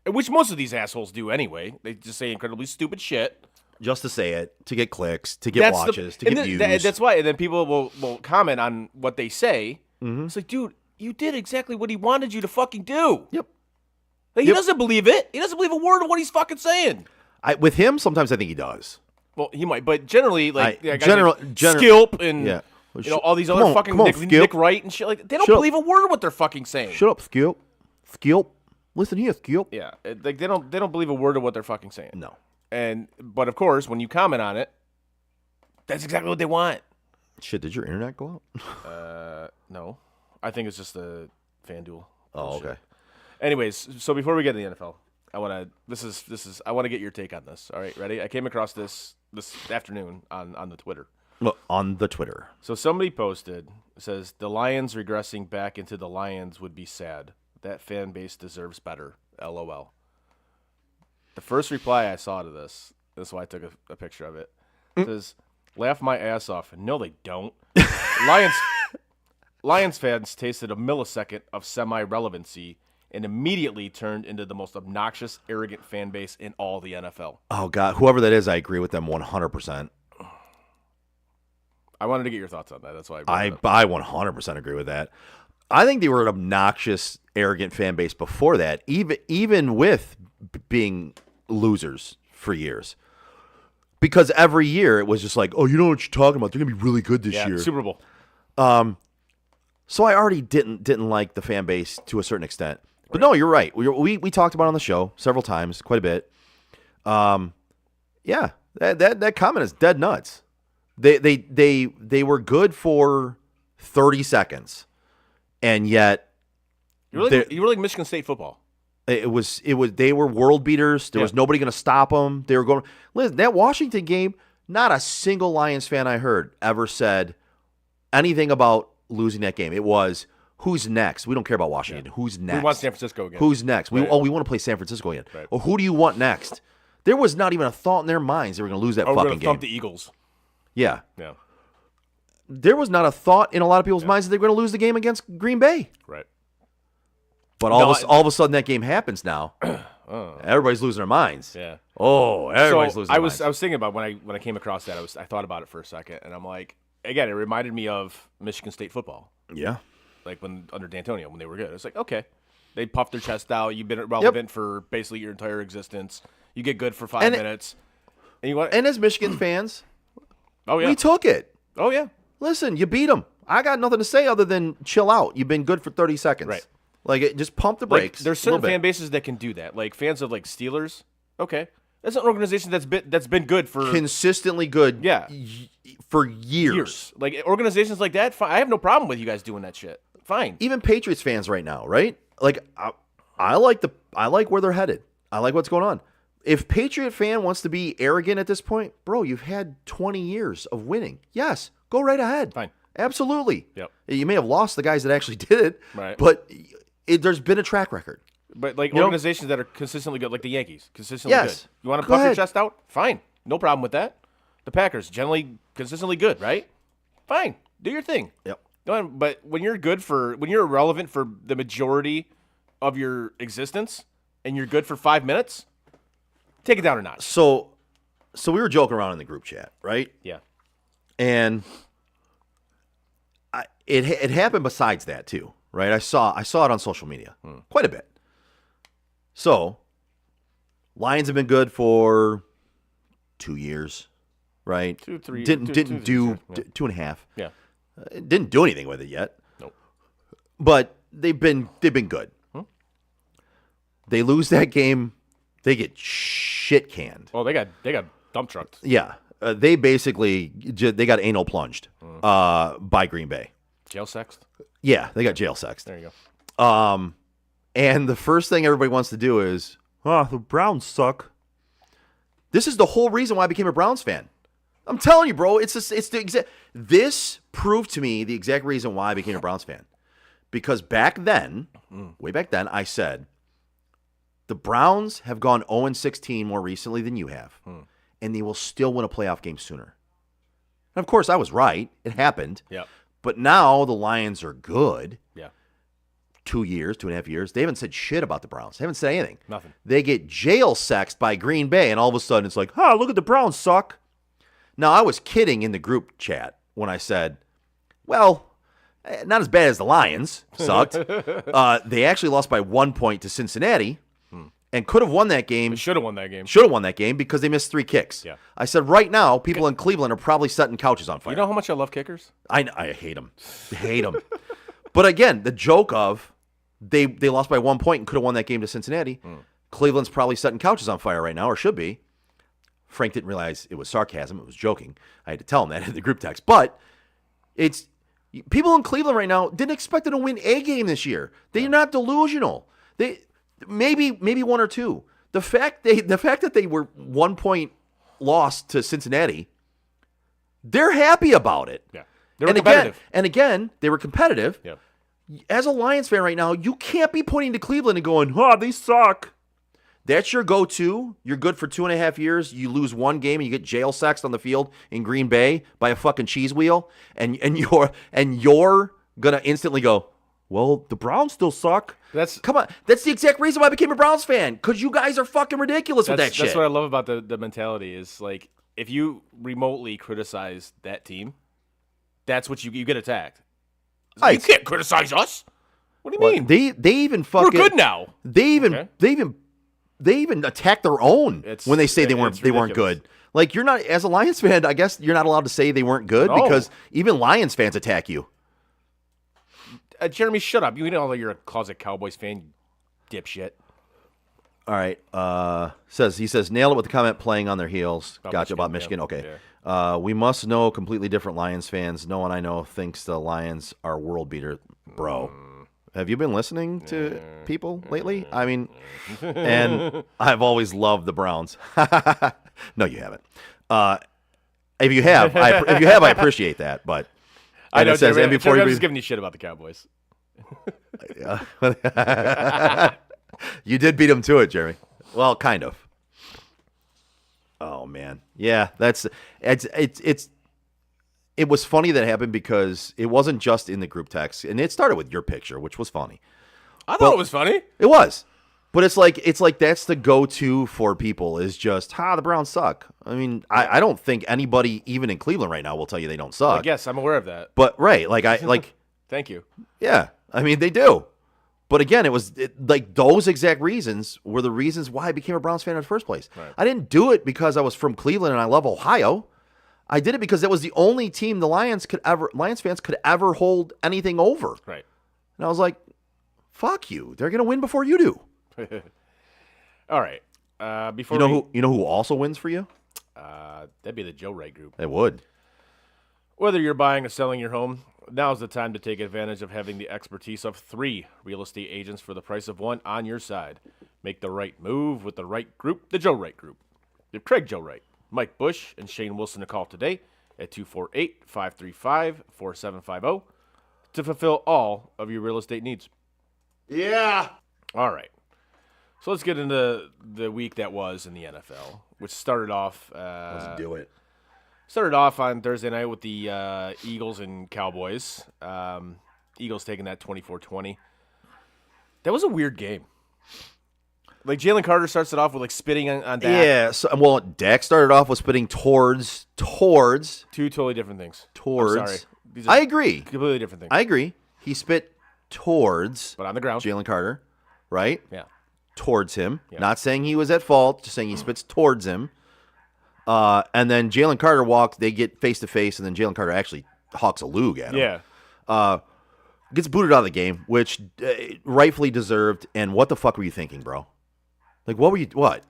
which most of these assholes do anyway. They just say incredibly stupid shit. Just to say it, to get clicks, to get watches, to get views. That's why. And then people will comment on what they say. Mm-hmm. It's like, dude, you did exactly what he wanted you to fucking do. Yep. Like, he doesn't believe it. He doesn't believe a word of what he's fucking saying. With him, sometimes I think he does. Well, he might, but generally, like Skilp and yeah. all these other fucking Nick Wright and shit like that. They don't believe a word of what they're fucking saying. Shut up, Skilp. Skilp. Listen here, Skilp. Yeah, like they don't believe a word of what they're fucking saying. No. But of course, when you comment on it, that's exactly what they want. Shit, did your internet go out? No, I think it's just the FanDuel. Oh, okay. Anyways, so before we get to the NFL, I want to get your take on this. All right, ready? I came across this afternoon on the Twitter. Look, on the Twitter. So somebody posted, says the Lions regressing back into the Lions would be sad. That fan base deserves better. LOL. The first reply I saw to this is why I took a picture of it. It says, laugh my ass off. No, they don't. Lions fans tasted a millisecond of semi-relevancy and immediately turned into the most obnoxious, arrogant fan base in all the NFL. Oh, God. Whoever that is, I agree with them 100%. I wanted to get your thoughts on that. That's why I 100% agree with that. I think they were an obnoxious, arrogant fan base before that, even with being losers for years. Because every year it was just like, oh, you know what you're talking about? They're going to be really good this year. Super Bowl. So I already didn't like the fan base to a certain extent. But no, you're right. We talked about it on the show several times, quite a bit. Yeah, that comment is dead nuts. They were good for 30 seconds, and yet you were like Michigan State football. It was they were world beaters. There was nobody going to stop them. They were going. Listen, that Washington game, not a single Lions fan I heard ever said anything about losing that game. It was, who's next? We don't care about Washington. Yeah. Who's next? We want San Francisco again. Who's next? Right. We want to play San Francisco again. Right. Or who do you want next? There was not even a thought in their minds they were going to lose that fucking game. Thump the Eagles. Yeah. Yeah. There was not a thought in a lot of people's minds that they were going to lose the game against Green Bay. Right. But all of a sudden that game happens now. Everybody's losing their minds. Yeah. Oh, everybody's losing their minds. I was thinking about when I came across that, I thought about it for a second, and I'm like, again, it reminded me of Michigan State football. Yeah. Like under D'Antonio when they were good. It's like, okay, they puffed their chest out. You've been relevant for basically your entire existence. You get good for 5 minutes. And as Michigan fans, we took it. Oh, yeah. Listen, you beat them. I got nothing to say other than chill out. You've been good for 30 seconds. Right. Like, just pump the brakes. There's certain fan bases that can do that. Like fans of like Steelers. Okay. That's an organization that's been good for consistently good. Yeah. For years. Like organizations like that, I have no problem with you guys doing that shit. Fine. Even Patriots fans right now, right? Like I like where they're headed. I like what's going on. If Patriot fan wants to be arrogant at this point, bro, you've had 20 years of winning. Yes, go right ahead. Fine. Absolutely. Yep. You may have lost the guys that actually did it, right? But there's been a track record. But like organizations that are consistently good, like the Yankees, consistently good. You want to puff your chest out? Fine. No problem with that. The Packers, generally consistently good, right? Fine. Do your thing. Yep. But when you're irrelevant for the majority of your existence and you're good for 5 minutes, take it down a notch. So we were joking around in the group chat, right? Yeah. And it happened besides that too, right? I saw it on social media quite a bit. So Lions have been good for 2 years, right? 2, 3. Didn't do 2.5. Yeah. Didn't do anything with it yet. Nope. But they've been good. They lose that game, they get shit canned. Oh, they got dump trucked. Yeah. They basically they got anal plunged by Green Bay. Jail sexed? Yeah, they got jail sexed. There you And the first thing everybody wants to do is, the Browns suck. This is the whole reason why I became a Browns fan. I'm telling you, bro. This proved to me the exact reason why I became a Browns fan. Because back then, way back then, I said, the Browns have gone 0-16 more recently than you have, and they will still win a playoff game sooner. And of course, I was right. It happened. Yeah. But now the Lions are good. Yeah. 2.5 years. They haven't said shit about the Browns. They haven't said anything. Nothing. They get jail sexed by Green Bay, and all of a sudden it's like, look at the Browns suck. Now, I was kidding in the group chat when I said, well, not as bad as the Lions sucked. They actually lost by 1 point to Cincinnati and could have won that game. They should have won that game. Should have won that game because they missed 3 kicks. Yeah. I said right now, people in Cleveland are probably setting couches on fire. You know how much I love kickers? I hate them. Hate them. But again, the joke of they lost by 1 point and could have won that game to Cincinnati. Cleveland's probably setting couches on fire right now, or should be. Frank didn't realize it was sarcasm. It was joking. I had to tell him that in the group text. But it's people in Cleveland right now didn't expect them to win a game this year. They're not delusional. They maybe 1 or 2. The fact that they were 1 point lost to Cincinnati, they're happy about it. Yeah. They were competitive. Again, they were competitive. Yeah. As a Lions fan right now, you can't be pointing to Cleveland and going, they suck. That's your go-to. You're good for 2.5 years. You lose one game and you get jail sexed on the field in Green Bay by a fucking cheese wheel, and you're gonna instantly go, well, the Browns still suck. Come on. That's the exact reason why I became a Browns fan, because you guys are fucking ridiculous with that shit. That's what I love about the mentality is, like, if you remotely criticize that team, that's what you get attacked. You can't criticize us. What do you mean? They even fucking We're good now. They even attack their own when they say they weren't good. Like, you're not, as a Lions fan, I guess you're not allowed to say they weren't good because even Lions fans attack you. Jeremy, shut up. You know you're a closet Cowboys fan, you dipshit. All right. He says, nail it with the comment playing on their heels. Gotcha, about Michigan. Yeah. Okay. Yeah. We must know completely different Lions fans. No one I know thinks the Lions are world beater, bro. Have you been listening to people lately? I mean, and I've always loved the Browns. No, you haven't. If you have, I appreciate that. But I know. It says, I'm just giving you shit about the Cowboys. You did beat them to it, Jeremy. Well, kind of. Oh man, yeah. It was funny that happened because it wasn't just in the group text, and it started with your picture, which was funny. I thought it was funny. It was, but it's like that's the go-to for people is just the Browns suck. I mean, I don't think anybody even in Cleveland right now will tell you they don't suck. I guess I'm aware of that. But right, like Thank you. Yeah, I mean they do. But again, like those exact reasons were the reasons why I became a Browns fan in the first place. Right. I didn't do it because I was from Cleveland and I love Ohio. I did it because that was the only team the Lions fans could ever hold anything over. Right. And I was like, fuck you. They're going to win before you do. All right. Before you know who also wins for you? That'd be the Joe Wright Group. It would. Whether you're buying or selling your home, now's the time to take advantage of having the expertise of 3 real estate agents for the price of 1 on your side. Make the right move with the right group, the Joe Wright Group. Give Craig Joe Wright, Mike Bush, and Shane Wilson a call today at 248-535-4750 to fulfill all of your real estate needs. Yeah. All right. So let's get into the week that was in the NFL, which started off. Let's do it. Started off on Thursday night with the Eagles and Cowboys. Eagles taking that 24-20. That was a weird game. Like, Jalen Carter starts it off with, like, spitting on Dak. Yeah. Dak started off with spitting towards. 2 totally different things. Towards. I'm sorry. I agree. Completely different things. I agree. He spit towards. But on the ground. Jalen Carter, right? Yeah. Towards him. Yeah. Not saying he was at fault, just saying he spits towards him. And then Jalen Carter they get face-to-face, and then Jalen Carter actually hawks a lug at him. Yeah. Gets booted out of the game, which rightfully deserved. And what the fuck were you thinking, bro? Like, what were you doing?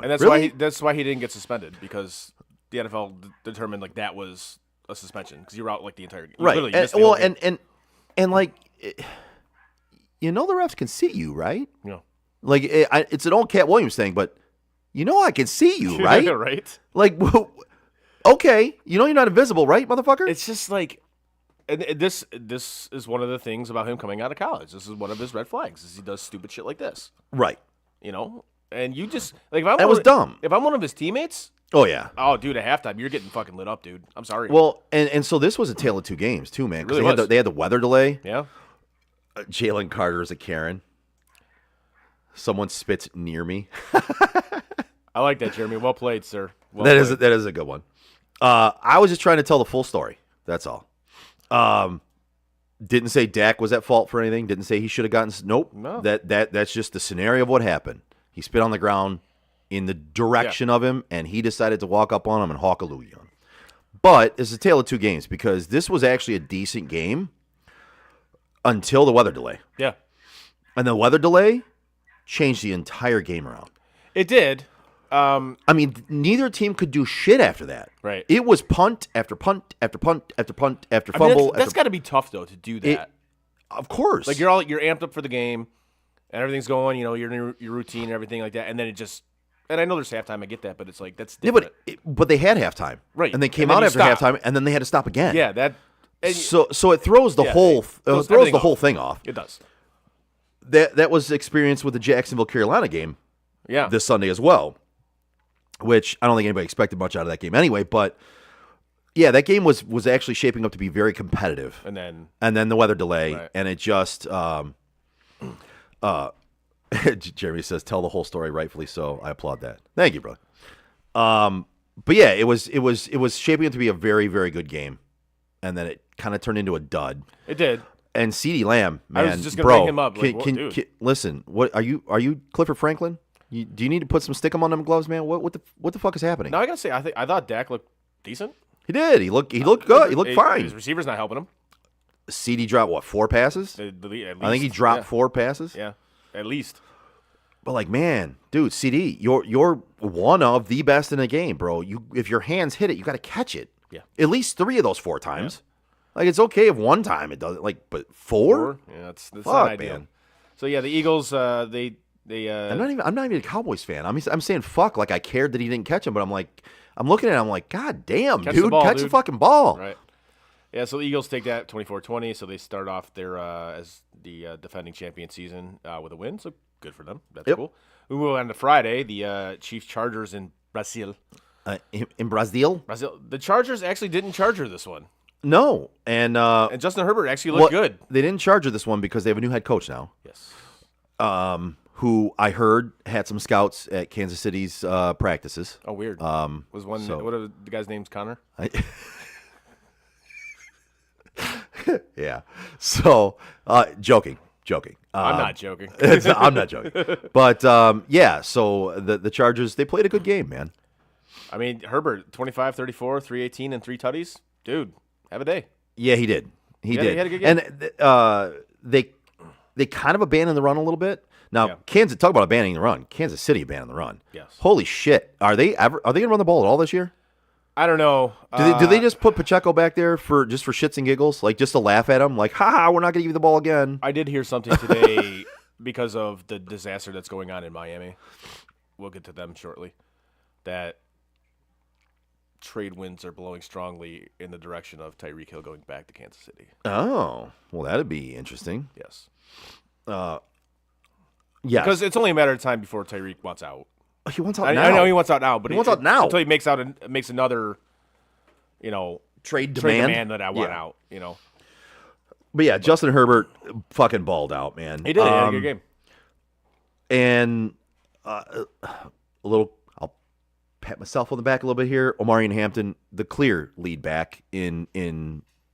And that's really? why he didn't get suspended, because the NFL determined, like, that was a suspension because you were out, like, the entire game. Right. And like you know the refs can see you, right? Yeah. Like, it's an old Cat Williams thing, but you know I can see you, right? Right. Like, okay, you know you're not invisible, right, motherfucker? It's just like, and this is one of the things about him coming out of college. This is one of his red flags. Is he does stupid shit like this. Right. You know, and you just like if I'm That was dumb. If I'm one of his teammates, Oh, yeah. oh, dude, at halftime you're getting fucking lit up, dude. I'm sorry. Well, and so this was a tale of two games, too, man. Because Really was. they had the weather delay. yeah. Jalen Carter is a Karen. Someone spits near me. I like that, Jeremy. Well played, sir. Well That played. is a good one. I was just trying to tell the full story. That's all. Didn't say Dak was at fault for anything. Didn't say he should have gotten. Nope. No. That's just the scenario of what happened. He spit on the ground in the direction of him, and he decided to walk up on him and hawk a loogie on him. But it's a tale of two games because this was actually a decent game until the weather delay. Yeah. And the weather delay changed the entire game around. It did. I mean, neither team could do shit after that. Right. It was punt after punt after punt after punt after I mean, fumble. that's got to be tough though to do that. Of course. Like you're amped up for the game, and everything's going. You know, you're in your routine and everything like that, and then it just. And I know there's halftime. I get that, but it's like that's yeah, different. but they had halftime, Right. And they came And then out you after stop. halftime, and then they had to stop again. Yeah, that. And So it throws the Yeah, whole it throws throws everything the whole off. thing off. it does. That was experienced with the Jacksonville Carolina game Yeah. this Sunday as well, which I don't think anybody expected much out of that game anyway. But yeah, that game was actually shaping up to be very competitive. and then And then the weather delay, Right. and it just Jeremy says, "Tell the whole story, rightfully so." I applaud that. Thank you, brother. But yeah, it was shaping up to be a very, very good game, and then it kind of turned into a dud. it did. And CeeDee Lamb, man, I was just gonna bro, bring him up, like, dude. listen? What are you Clifford Franklin? Do you need to put some stickum on them gloves, man? What the fuck is happening? Now I gotta say, I thought Dak looked decent. He did. He looked good. He looked His fine. receiver's not helping him. CeeDee dropped what, 4 passes? At least, I think he dropped 4 passes. Yeah, at least. But like, man, dude, CD, you're one of the best in the game, bro. If your hands hit it, you got to catch it. Yeah. At least 3 of those 4 times. Like, it's okay if one time it doesn't. Like, but 4? Yeah, that's Fuck, not ideal. man. So yeah, the Eagles, they I'm not even a Cowboys fan. I'm saying fuck. Like, I cared that he didn't catch him, but I'm like, I'm looking at it, I'm like, God damn, Catch the dude, ball, catch the dude. fucking ball. right. Yeah, so the Eagles take that 24-20. So they start off their as the defending champion season with a win. So good for them. That's Yep. cool. We move on to Friday. The Chiefs Chargers in Brazil. In Brazil? The Chargers actually didn't charge her this one, No, and and Justin Herbert actually looked good. They didn't charge her this one because they have a new head coach now. Yes. Who I heard had some scouts at Kansas City's practices. Oh, weird. Was one so- what are the guy's name's Connor? Yeah. So, joking. I'm not joking. I'm not joking. But yeah. So the Chargers, they played a good game, man. I mean, Herbert 25, 34, 318, and 3 tutties. Dude, have a day. Yeah, he did. He Yeah, did. he had a good game. And they kind of abandoned the run a little bit. Now, Yeah. Kansas, talk about abandoning the run. Kansas City abandoned the run. Yes. Holy shit. Are they going to run the ball at all this year? I don't know. Do they just put Pacheco back there for shits and giggles, like just to laugh at him, like, ha, we're not going to give you the ball again? I did hear something today because of the disaster that's going on in Miami. We'll get to them shortly. That trade winds are blowing strongly in the direction of Tyreek Hill going back to Kansas City. Oh, well, that'd be interesting. Yes. Yes. Because it's only a matter of time before Tyreek wants out. He wants out I now. know he wants out now, but He wants out now. until he makes another, trade trade demand. demand that I want Yeah. out. But yeah, Justin Herbert fucking balled out, man. He did. He had a good game. And a little, I'll pat myself on the back a little bit here. Omarion Hampton, the clear lead back in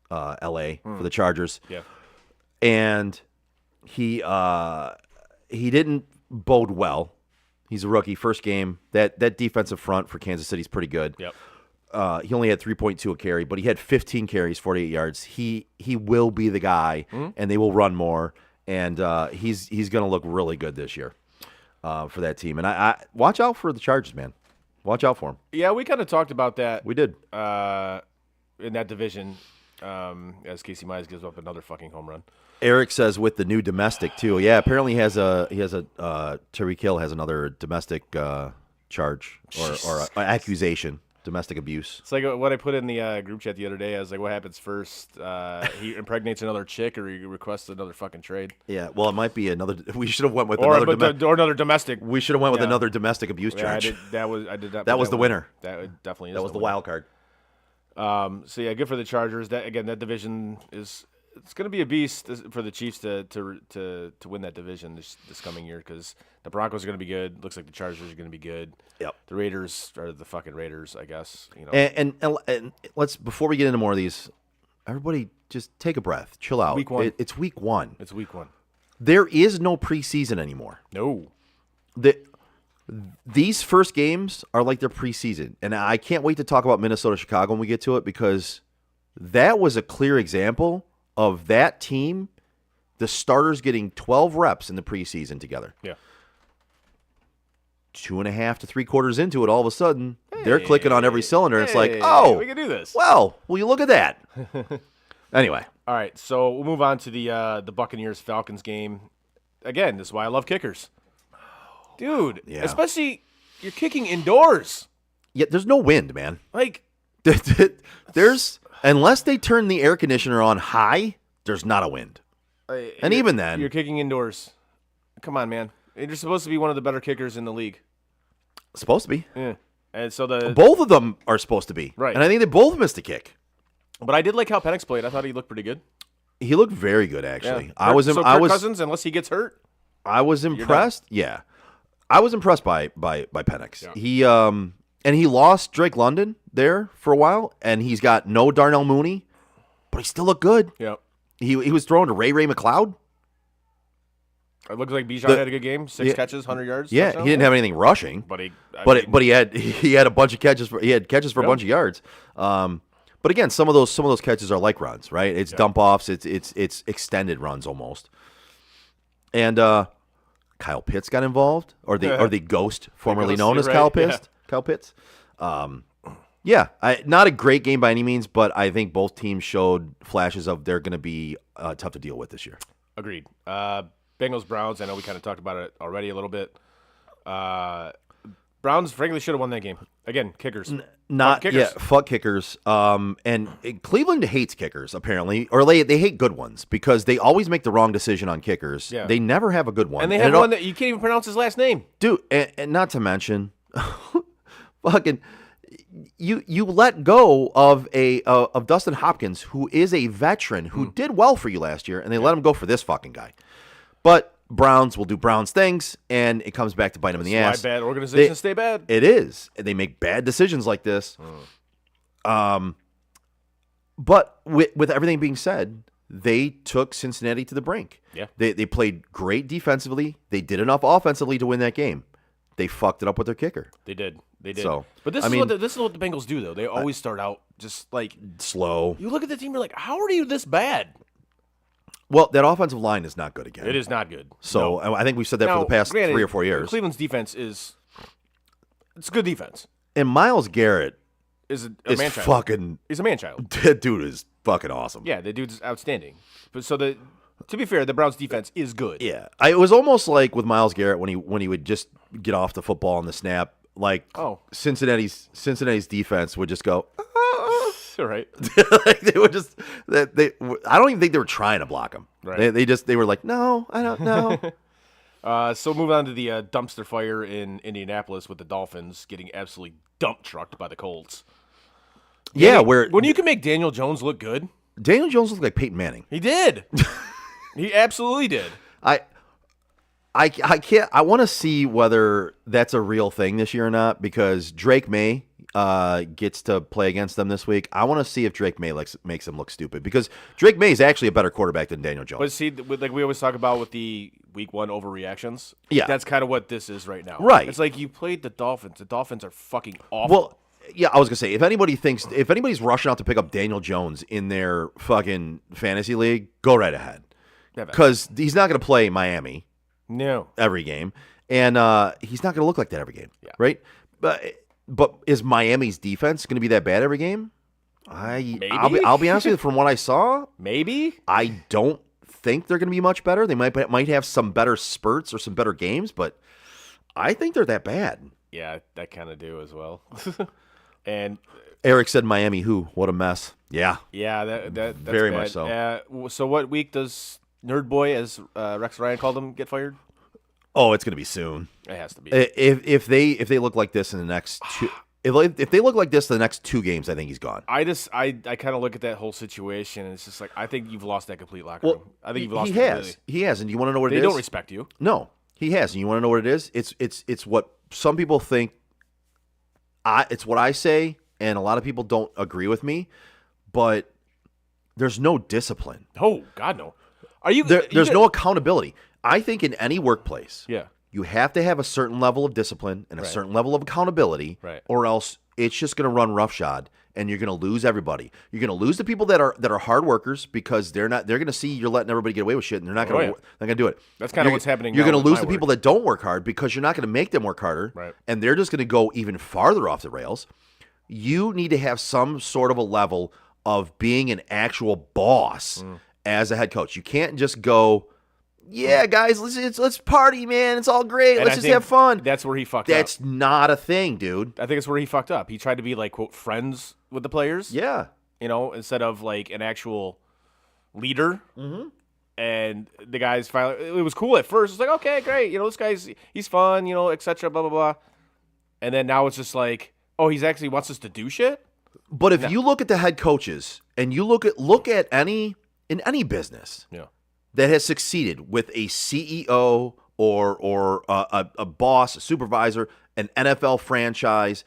L.A. for the Chargers. Yeah. And he didn't bode well. He's a rookie, first game. That defensive front for Kansas City is pretty good. Yep. He only had 3.2 a carry, but he had 15 carries, 48 yards. He will be the guy, and they will run more. And he's going to look really good this year for that team. And I watch out for the Chargers, man. Watch out for him. Yeah, we kind of talked about that. We did. In that division, as Casey Mize gives up another fucking home run. Eric says with the new domestic too. Yeah, apparently he has a Tyreek Hill has another domestic charge or accusation, domestic abuse. It's like what I put in the group chat the other day. I was like, what happens first? He impregnates another chick, or he requests another fucking trade, Yeah, well, it might be another. We should have went with or another. or another domestic. We should have went with Yeah. another domestic abuse Yeah, I charge. did. I did not. That put was the one. winner. That definitely is. That was the winner. wild card. So yeah, good for the Chargers. That division is it's going to be a beast for the Chiefs to win that division this coming year because the Broncos are going to be good. Looks like the Chargers are going to be good. Yep. The Raiders are the fucking Raiders, I guess. You know. And let's before we get into more of these, everybody just take a breath, chill out. Week 1. It's week 1. It's week 1. There is no preseason anymore. No. These first games are like their preseason, and I can't wait to talk about Minnesota Chicago when we get to it because that was a clear example of that team, the starters getting 12 reps in the preseason together. Yeah. 2.5 to 3 quarters into it, all of a sudden they're clicking on every cylinder. And it's like, Hey, oh, we can do this. well, will you look at that? Anyway, All right, so we'll move on to the Buccaneers Falcons game. Again, this is why I love kickers, dude. Yeah. Especially you're kicking indoors. yeah, there's no wind, man. Like There's unless they turn the air conditioner on high, there's not a wind. And you're- even then, you're kicking indoors. Come on, man. You're supposed to be one of the better kickers in the league. supposed to be. Yeah. And so the Both of them are supposed to be. Right. And I think they both missed a kick. but I did like how Penix played. I thought he looked pretty good. He looked very good, actually. Yeah. I was Kirk Cousins, unless he gets hurt. I was impressed. Yeah, I was impressed by Penix. Yeah. He and he lost Drake London there for a while, and he's got no Darnell Mooney, but he still looked good. Yeah. He was throwing to Ray It McLeod. looked like Bijan had a good game. 6 catches, 100 yards. Yeah, touchdown. he didn't have anything rushing, But but he had a bunch of catches. He had catches for a bunch of yards. But again, some of those catches are like runs, right? It's dump offs. It's extended runs almost. And Kyle Pitts got involved, or the ghost, formerly known as right, Kyle yeah. Pitts. Kyle Pitts. Yeah, not a great game by any means, but I think both teams showed flashes of they're going to be tough to deal with this year. Agreed. Bengals Browns. I know we kind of talked about it already a little bit. Browns frankly should have won that game. Again, kickers. Not Fuck kickers. yeah, fuck kickers. And Cleveland hates kickers apparently, or they hate good ones because they always make the wrong decision on kickers. Yeah. They never have a good one. And they have one that you can't even pronounce his last name. dude, and not to mention, fucking, you let go of of Dustin Hopkins, who is a veteran who did well for you last year, and they let him go for this fucking guy. But Browns will do Browns things, and it comes back to bite them in the Why ass. bad organizations stay bad. It is. They make bad decisions like this. But with everything being said, they took Cincinnati to the brink. Yeah. They played great defensively. They did enough offensively to win that game. They fucked it up with their kicker. They did. They did. So, but this I is mean- this is what the Bengals do though. They always start out just like Slow. you look at the team. You're like, how are you this bad? Well, that offensive line is not good again. It is not good. So No. I think we've said that Now, for the past granted, 3 or 4 years. Cleveland's defense it's good defense. And Myles Garrett Is a is man child. fucking He's a man child. that dude is fucking awesome. Yeah, the dude's outstanding. But to be fair, the Browns defense is good. Yeah, it was almost like with Myles Garrett when he would just get off the football on the snap, like Cincinnati's defense would just go. All right. Like they would just I don't even think they were trying to block him. Right. They were like, no, I don't know. So move on to the dumpster fire in Indianapolis with the Dolphins getting absolutely dump trucked by the Colts. Yeah, where When you can make Daniel Jones look good, Daniel Jones looked like Peyton Manning. he did. He absolutely did. I can't. I want to see whether that's a real thing this year or not because Drake May gets to play against them this week. I want to see if Drake May makes him look stupid because Drake May is actually a better quarterback than Daniel Jones. But see, like we always talk about with the week 1 overreactions. Yeah. That's kind of what this is right now. Right. It's like you played the Dolphins. The Dolphins are fucking awful. Well, yeah, I was gonna say if anybody's rushing out to pick up Daniel Jones in their fucking fantasy league, go right ahead because he's not gonna play Miami no. every game, and he's not gonna look like that every game, Yeah. right? But is Miami's defense gonna be that bad every game? I'll be honest with you. From what I saw, Maybe. I don't think they're going to be much better. They might have some better spurts or some better games, but I think they're that bad. Yeah, I kind of do as well. And Eric said Miami. Who? What a mess. Yeah. yeah, that's Very bad. much so. So what week does Nerd Boy, as Rex Ryan called him, get fired? Oh, it's going to be soon. It has to be. If they look like this in the next two, if they look like this the next 2 games, I think he's gone. I kind of look at that whole situation, and it's just like I think you've lost that complete locker room. I think you've lost. He it has. completely. He has, and you want to know what They it is? don't respect you. No, he has, and you want to know what it is? It's what some people think. It's what I say, and a lot of people don't agree with me, but there's no discipline. Oh God, no. Are you? There's no accountability. I think in any workplace, Yeah. you have to have a certain level of discipline and a Right. certain level of accountability, Right. or else it's just going to run roughshod, and you're going to lose everybody. You're going to lose the people that are hard workers because they're going to see you're letting everybody get away with shit, and they're not going to yeah. do it. That's kinda what's happening You're now going to with lose my the people work. that don't work hard because you're not going to make them work harder, Right. and they're just going to go even farther off the rails. You need to have some sort of a level of being an actual boss as a head coach. You can't just go, yeah, guys, let's party, man. It's all great. And Let's I just think have fun. That's where he fucked up. That's not a thing, dude. I think it's where he fucked up. He tried to be like quote friends with the players. Yeah. You know, instead of like an actual leader. Mm-hmm. And the guys finally, it was cool at first. It's like, okay, great. You know, he's fun. You know, etc. Blah blah blah. And then now it's just like, oh, he's actually wants us to do shit. But if you look at the head coaches and you look at any business Yeah. that has succeeded with a CEO or a boss, a supervisor, an NFL franchise,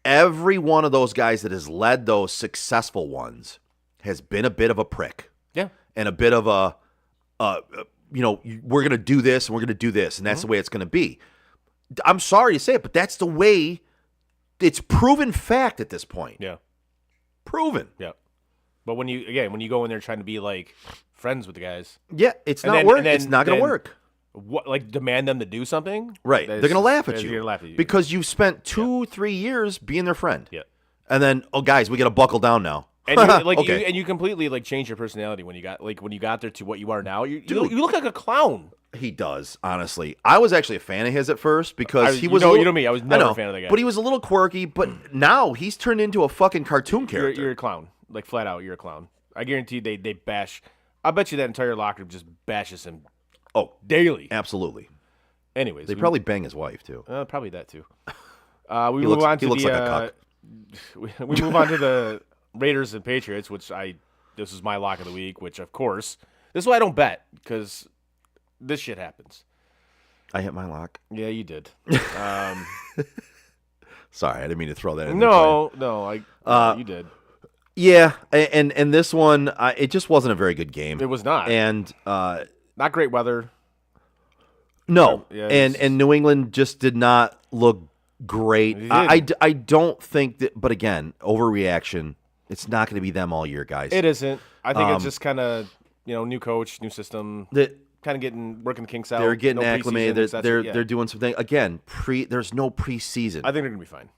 every one of those guys that has led those successful ones has been a bit of a prick Yeah. and a bit of we're going to do this and we're going to do this, and that's the way it's going to be. I'm sorry to say it, but that's the way. It's proven fact at this point. Yeah. Proven. Yeah. But when you go in there trying to be like friends with the guys, Yeah, it's And not then- work. and then- It's not going to then- work. what like demand them to do something? Right. They're going to laugh at They're you. gonna laugh at you. Because you've spent 2-3 years being their friend. Yeah. And then, oh, guys, we got to buckle down now. And you, like okay. you completely like change your personality when you got there to what you are now. You Dude. look like a clown. He does, honestly. I was actually a fan of his at first because he you was. know- a little, you know me, I was never a fan of that guy. But he was a little quirky. But now he's turned into a fucking cartoon character. You're a clown, like flat out. You're a clown. I guarantee they bash. I bet you that entire locker room just bashes him Oh, daily. absolutely. Anyways, They probably bang his wife too. probably that too. He looks like a cuck. we move on to the Raiders and Patriots, this is my lock of the week. Which of course, this is why I don't bet because this shit happens. I hit my lock. Yeah, you did. Sorry, I didn't mean to throw that in there. You did. Yeah, and this one, it just wasn't a very good game. It was not. And Not great weather. no, Yeah, and New England just did not look great. They didn't. I don't think that, but again, overreaction. It's not going to be them all year, guys. It isn't. I think it's just kind of new coach, new system, That kind of working the kinks out. they're getting no acclimated. preseason, et They're cetera. they're doing something again. There's no preseason. I think they're gonna be fine.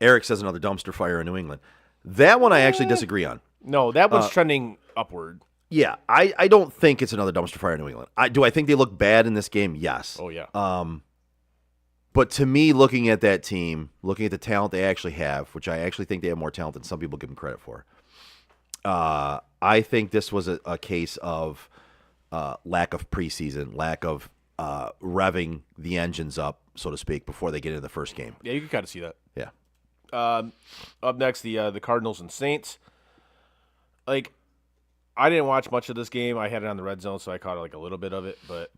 Eric says another dumpster fire in New England. That one I actually disagree on. No, that one's trending upward. Yeah, I don't think it's another dumpster fire in New England. Do I think they look bad in this game? Yes. Oh yeah. But to me, looking at that team, looking at the talent they actually have, which I actually think they have more talent than some people give them credit for, I think this was a case of lack of preseason, lack of revving the engines up, so to speak, before they get into the first game. Yeah, you can kind of see that. Yeah. Up next, the Cardinals and Saints. Like, I didn't watch much of this game. I had it on the red zone, so I caught like a little bit of it. But,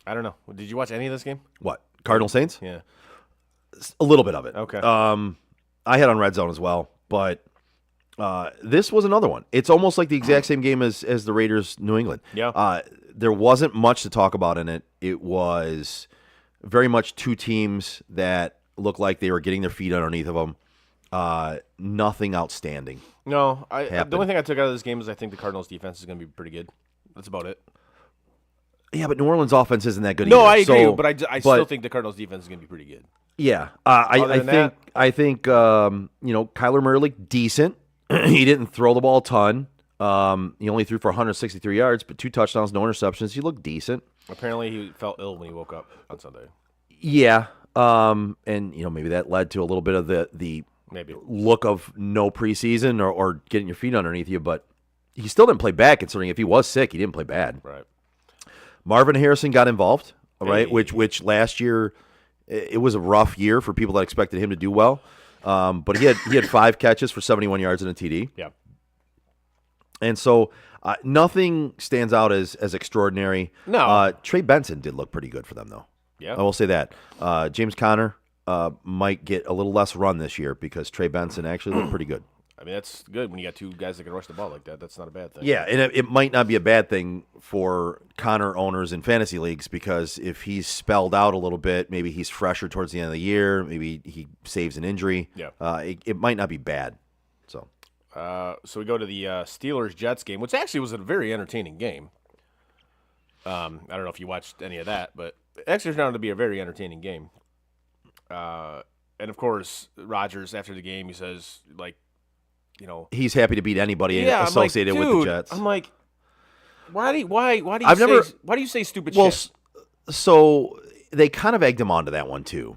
I don't know. Did you watch any of this game? What? Cardinal Saints? Yeah. A little bit of it. Okay. I had on red zone as well, but this was another one. It's almost like the exact same game as the Raiders New England. Yeah. There wasn't much to talk about in it. It was very much two teams that looked like they were getting their feet underneath of them. Nothing outstanding. No, the happened. only thing I took out of this game is I think the Cardinals' defense is going to be pretty good. That's about it. Yeah, but New Orleans offense isn't that good. No, either. I agree, So- but I still think the Cardinals defense is going to be pretty good. Yeah, Other I than think that- Kyler Murray looked decent. He didn't throw the ball a ton. He only threw for 163 yards, but 2 touchdowns, no interceptions. He looked decent. Apparently, he felt ill when he woke up on Sunday. Yeah, and maybe that led to a little bit of the Maybe. look of no preseason or getting your feet underneath you, but he still didn't play bad considering if he was sick, he didn't play bad. Right. Marvin Harrison got involved, right? Hey. Which last year it was a rough year for people that expected him to do well. But he had 5 catches for 71 yards and a TD. Yeah. And so nothing stands out as extraordinary. No. Trey Benson did look pretty good for them, though. Yeah. I will say that. James Conner might get a little less run this year because Trey Benson actually looked pretty good. I mean, that's good when you got 2 guys that can rush the ball like that. That's not a bad thing. Yeah, and it might not be a bad thing for Connor owners in fantasy leagues because if he's spelled out a little bit, maybe he's fresher towards the end of the year, maybe he saves an injury. Yeah. It might not be bad. So So we go to the Steelers-Jets game, which actually was a very entertaining game. I don't know if you watched any of that, but it actually turned out to be a very entertaining game. And, of course, Rodgers, after the game, he says, he's happy to beat anybody yeah, associated I'm like, with the dude, Jets. I'm like, why do you I've never- why do you say stupid Well, shit? so they kind of egged him onto that one too,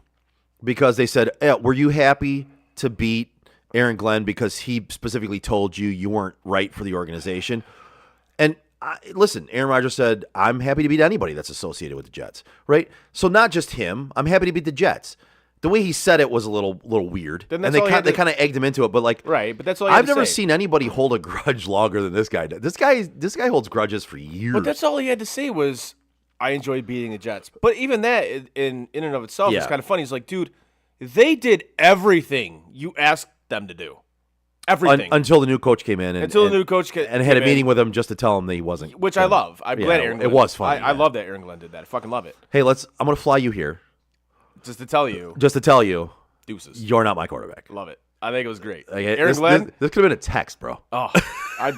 because they said, "Were you happy to beat Aaron Glenn because he specifically told you weren't right for the organization?" And listen, Aaron Rodgers said, "I'm happy to beat anybody that's associated with the Jets." Right? So not just him. I'm happy to beat the Jets. The way he said it was a little weird, Then and that's all he had they to- kind of egged him into it. But Right, but that's all you had I've to never say. seen anybody hold a grudge longer than this guy did. This guy holds grudges for years. But that's all he had to say was, I enjoyed beating the Jets. But even that, in and of itself, is Yeah. kind of funny. He's like, dude, they did everything you asked them to do. Everything. Until the new coach came in, Until the new coach and had came a meeting in. with him just to tell him that he wasn't. Which I love. I'm Yeah, glad Aaron Glenn it was did. funny. I love that Aaron Glenn did that. I fucking love it. Hey, I'm gonna fly you here Just to tell you, just to tell you deuces. you're not my quarterback. Love it. I think it was great. Like, Aaron this, Glenn, This could have been a text, bro. but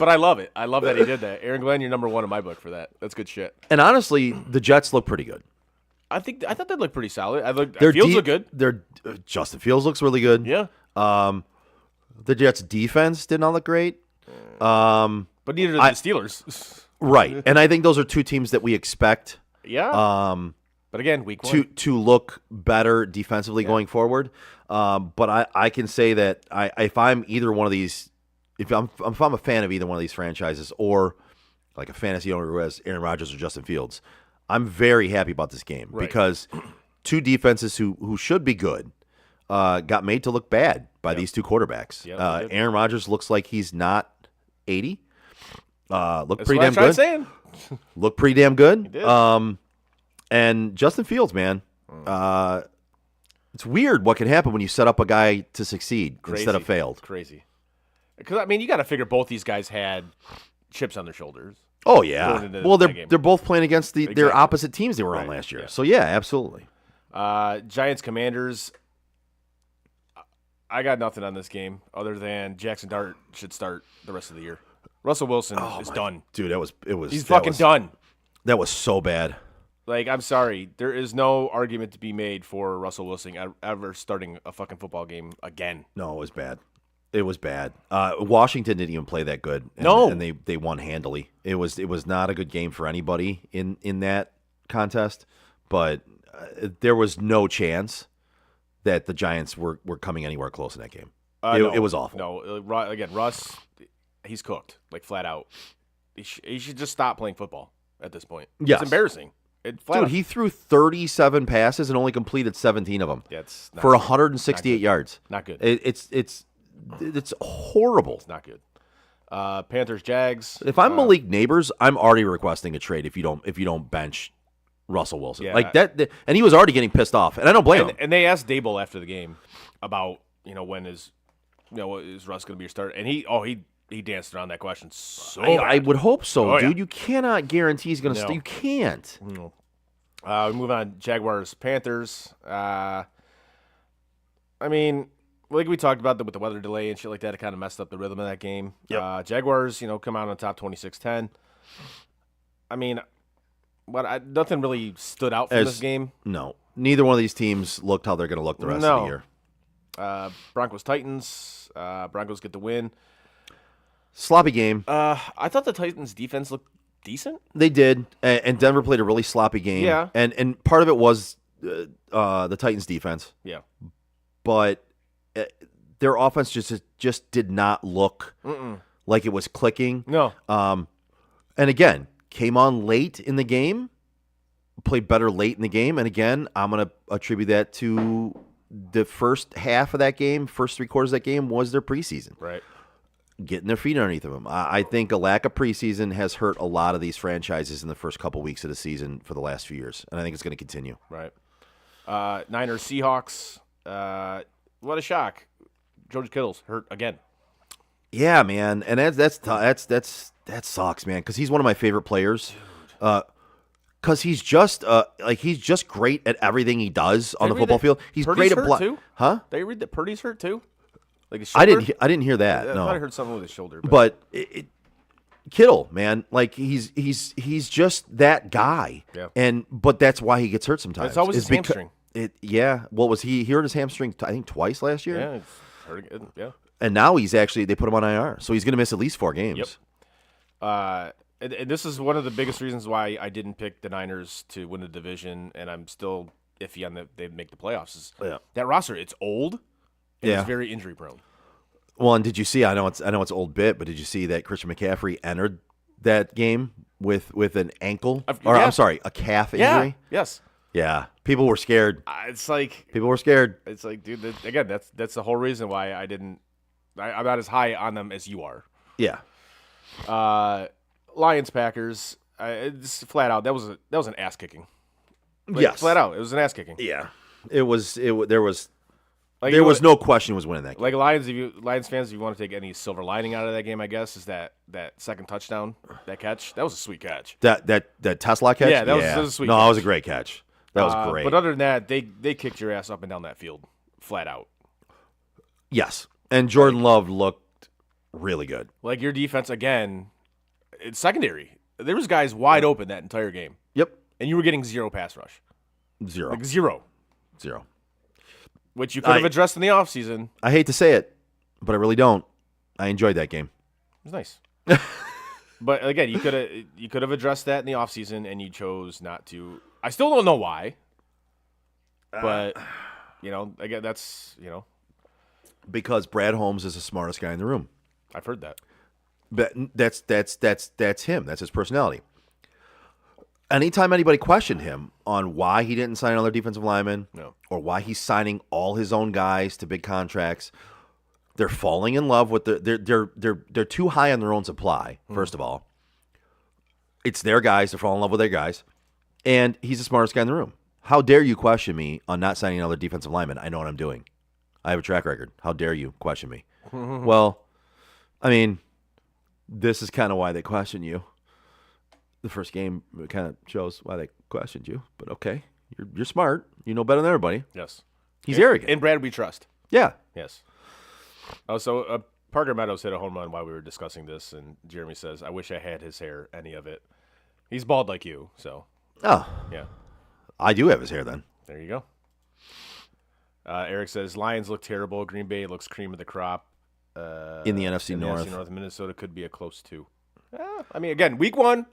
I love it. I love that he did that. Aaron Glenn, you're number 1 in my book for that. That's good shit. And honestly, the Jets look pretty good. I thought they looked pretty solid. Their Fields look good. Their Justin Fields looks really good. Yeah. The Jets defense did not look great. But neither did the Steelers. Right, and I think those are 2 teams that we expect Yeah. But again, week 1. to look better defensively going forward. But I can say that if I'm either one of these, if I'm a fan of either one of these franchises, or like a fantasy owner who has Aaron Rodgers or Justin Fields, I'm very happy about this game because 2 defenses who should be good got made to look bad by these 2 quarterbacks. Yep, they did. Aaron Rodgers looks like he's not 80. Looked That's pretty what I damn tried good. saying. Looked pretty damn good. did. And Justin Fields, man, it's weird what can happen when you set up a guy to succeed instead of failed. Crazy. Because, I mean, you got to figure both these guys had chips on their shoulders. Oh Going yeah. into Well, that game. they're both playing against their Exactly. opposite teams they were on Right, last year. yeah. So yeah, absolutely. Giants Commanders. I got nothing on this game other than Jackson Dart should start the rest of the year. Russell Wilson is done. Dude, He's fucking done. That was so bad. Like, I'm sorry. There is no argument to be made for Russell Wilson ever starting a fucking football game again. No, it was bad. It was bad. Washington didn't even play that good. And, No. and they won handily. It was not a good game for anybody in that contest. But there was no chance that the Giants were coming anywhere close in that game. No, it was awful. No, again, Russ, he's cooked, like flat out. He should just stop playing football at this point. Yes. It's embarrassing. Dude, he threw 37 passes and only completed 17 of them it's not, for 168 good. yards. Not good. It's horrible. It's not good. Panthers, Jags. If I'm Malik Neighbors, I'm already requesting a trade if you don't bench Russell Wilson. Yeah. Like that, and he was already getting pissed off, and I don't blame him. And they asked Dable after the game about when is Russ going to be your starter? And he danced around that question so I bad. would hope so, Oh, yeah. dude. You cannot guarantee he's going to. No. You can't. We move on. Jaguars, Panthers. I mean, like we talked about with the weather delay and shit like that, it kind of messed up the rhythm of that game. Yep. Jaguars, come out on top 26-10. I mean, but nothing really stood out from this game. No. Neither one of these teams looked how they're going to look the rest of the year. Broncos Titans. Broncos get the win. Sloppy game. I thought the Titans defense looked decent. They did, and Denver played a really sloppy game. Yeah. And part of it was the Titans defense, Yeah. but their offense just did not look like it was clicking. No. And again, came on late in the game, played better late in the game, and again, I'm going to attribute that to the first half of that game, first 3 quarters of that game was their preseason. Right. Getting their feet underneath them. I think a lack of preseason has hurt a lot of these franchises in the first couple weeks of the season for the last few years, and I think it's going to continue. Right. Niners Seahawks. What a shock. George Kittle's hurt again. Yeah, man, and that sucks, man, because he's one of my favorite players. Because he's just he's just great at everything he does on the football field. He's Purdy's great at hurt too? Huh? Did you read that Purdy's hurt too? Like his shoulder? I didn't hear that. I No, thought I heard something with his shoulder. but Kittle, man, like he's just that guy. Yeah. But that's why he gets hurt sometimes. It's always his hamstring. What was he? He hurt his hamstring, I think, twice last year. Yeah, it's hurt again. Yeah. And now they put him on IR, so he's going to miss at least 4 games. Yep. And this is one of the biggest reasons why I didn't pick the Niners to win the division, and I'm still iffy on they make the playoffs. That roster, it's old, and it's very injury prone. Well, and did you see? I know it's old bit, but did you see that Christian McCaffrey entered that game with an ankle, I'm sorry, a calf injury? Yeah. Yes. Yeah, people were scared. It's like People were scared. It's like, dude. Again, that's the whole reason why I didn't. I'm not as high on them as you are. Yeah. Lions Packers. It's flat out. That was an ass kicking. Yes. Flat out. It was an ass kicking. Yeah. There was Like, there was no question who was winning that game. Like Lions fans, if you want to take any silver lining out of that game, I guess is that second touchdown, that catch. That was a sweet catch. That Tesla catch. Yeah, that was a sweet. No, catch. that was a great catch. That was great. But other than that, they kicked your ass up and down that field, flat out. Yes, and Jordan Love looked really good. Like your defense again, it's secondary. There was guys wide open that entire game. Yep. And you were getting 0 pass rush. 0. Like 0. 0. Which you could have addressed in the offseason. I hate to say it, but I really don't. I enjoyed that game. It was nice. But again, you could have addressed that in the offseason, and you chose not to. I still don't know why. But again, that's Because Brad Holmes is the smartest guy in the room. I've heard that. But that's him. That's his personality. Anytime anybody questioned him on why he didn't sign another defensive lineman, or why he's signing all his own guys to big contracts, they're falling in love with they're too high on their own supply. First of all, it's their guys. They're falling in love with their guys, and he's the smartest guy in the room. How dare you question me on not signing another defensive lineman? I know what I'm doing. I have a track record. How dare you question me? Well, I mean, this is kind of why they question you. The first game kind of shows why they questioned you, but okay, you're smart. You know better than everybody. Yes, he's arrogant. And Brad, we trust. Yeah. Yes. Oh, so Parker Meadows hit a home run while we were discussing this, and Jeremy says, "I wish I had his hair, any of it." He's bald like you, so. Oh. Yeah. I do have his hair then. There you go. Eric says Lions look terrible. Green Bay looks cream of the crop. In the NFC North. NFC North, Minnesota could be a close 2. I mean, again, week 1.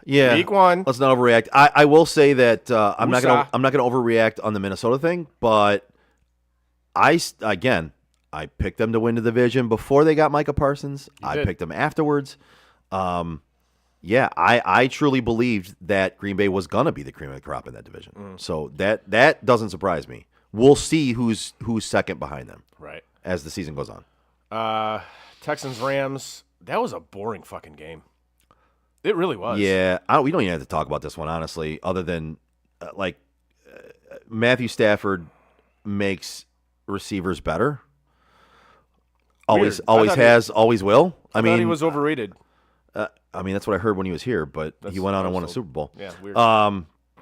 Yeah, week 1. Let's not overreact. I will say that I'm not gonna overreact on the Minnesota thing, but I picked them to win the division before they got Micah Parsons. I picked them afterwards. Yeah, I truly believed that Green Bay was gonna be the cream of the crop in that division. So that doesn't surprise me. We'll see who's second behind them. Right. As the season goes on. Texans Rams. That was a boring fucking game. It really was. Yeah, we don't even have to talk about this one, honestly, other than Matthew Stafford makes receivers better. Always has, always will. I mean, he was overrated. I mean, that's what I heard when he was here, but he went on and won a Super Bowl. Yeah, weird.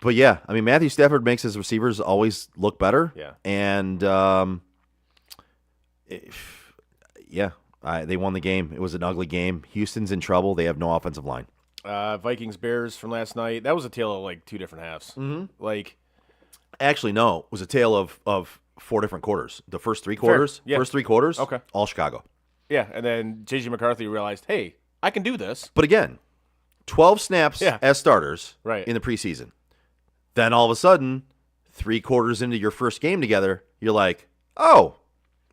But yeah, I mean, Matthew Stafford makes his receivers always look better. Yeah. And they won the game. It was an ugly game. Houston's in trouble. They have no offensive line. Vikings Bears from last night. That was a tale of like two different halves. Mm-hmm. Like, Actually, no. It was a tale of 4 different quarters. The first 3 quarters, Yeah. first 3 quarters, Okay. all Chicago. yeah, and then J.J. McCarthy realized, hey, I can do this. But again, 12 snaps Yeah. as starters Right. in the preseason. Then all of a sudden, 3 quarters into your first game together, you're like, oh,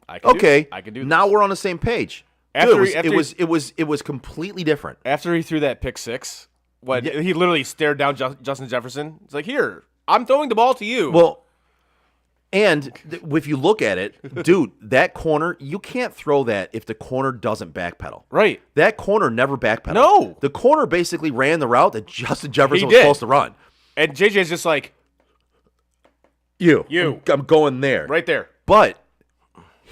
I can okay. I can do this. Now we're on the same page. After Dude, he- it was completely different. After he threw that pick six, he literally stared down Justin Jefferson. It's like, here, I'm throwing the ball to you. Well, and if you look at it, dude, that corner, you can't throw that if the corner doesn't backpedal. right. That corner never backpedaled. No. The corner basically ran the route that Justin Jefferson He was did. supposed to run. And JJ's just like, You. You. I'm going there. right there. But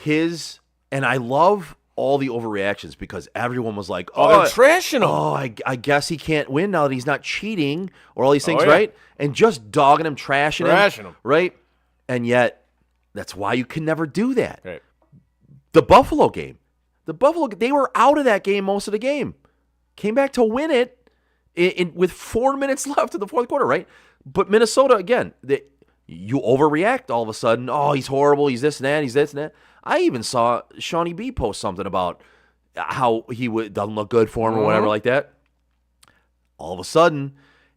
and I love all the overreactions because everyone was like, Oh, they're trashing him. Oh, I guess he can't win now that he's not cheating or all these things, Oh, yeah. right? And just dogging him, trashing him. right? And yet, that's why you can never do that. Right. The Buffalo game, they were out of that game most of the game. Came back to win it with 4 minutes left in the fourth quarter, right? But Minnesota, again, you overreact all of a sudden. Oh, he's horrible. He's this and that. He's this and that. I even saw Shawnee B post something about how he doesn't look good for him or whatever like that. All of a sudden,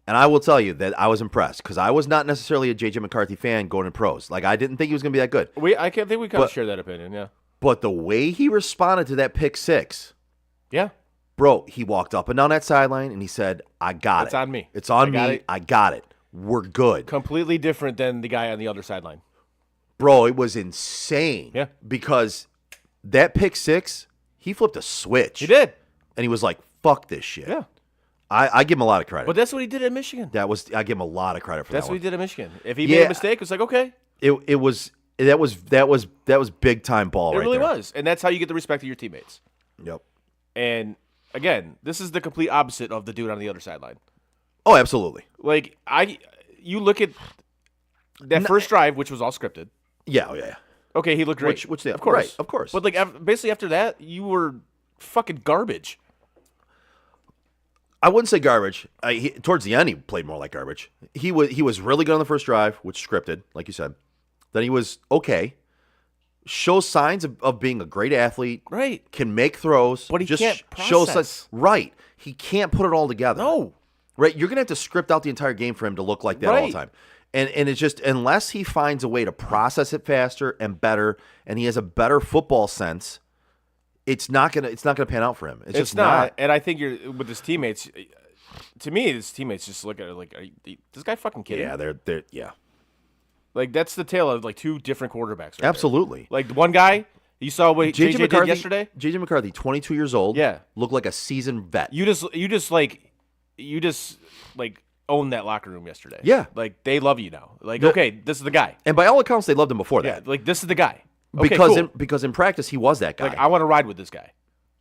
and I will tell you that I was impressed because I was not necessarily a J.J. McCarthy fan going in pros. Like, I didn't think he was going to be that good. I can't think we kind of share that opinion, yeah. But the way he responded to that pick six, Yeah. bro, he walked up and down that sideline and he said, I got it. It's on me. It's on I got me. it." I got it. We're good. Completely different than the guy on the other sideline. Bro, it was insane. Yeah. Because that pick six, he flipped a switch. He did. And he was like, fuck this shit. Yeah. I give him a lot of credit. But that's what he did at Michigan. I give him a lot of credit for That's that what one. he did at Michigan. If he made a mistake, it's like, okay. That was big time ball It right really there. was. And that's how you get the respect of your teammates. Yep. And again, this is the complete opposite of the dude on the other sideline. Oh, absolutely. Like, you look at that first drive, which was all scripted. Yeah, yeah. Okay, he looked great. Which they, of course. Right, of course. But, like, basically after that, you were fucking garbage. I wouldn't say garbage. Towards the end, he played more like garbage. He was really good on the first drive, which scripted, like you said. Then he was okay. Shows signs of being a great athlete. Right. Can make throws. But he just can't shows process. right. He can't put it all together. No. Right. You're gonna have to script out the entire game for him to look like that all Right. the time. And it's just unless he finds a way to process it faster and better, and he has a better football sense, it's not gonna pan out for him. It's just not. And I think you're with his teammates. To me, his teammates just look at it like, this guy fucking kidding? Yeah, they're yeah. Like, that's the tale of like two different quarterbacks. Right there. Absolutely. Like, one guy, you saw what JJ McCarthy did yesterday? JJ McCarthy, 22 years old. Yeah. Looked like a seasoned vet. You just owned that locker room yesterday. Yeah. Like, they love you now. Like, okay, this is the guy. And by all accounts, they loved him before Yeah. that. Like, this is the guy. Okay, Because cool. in practice, he was that guy. Like, I want to ride with this guy.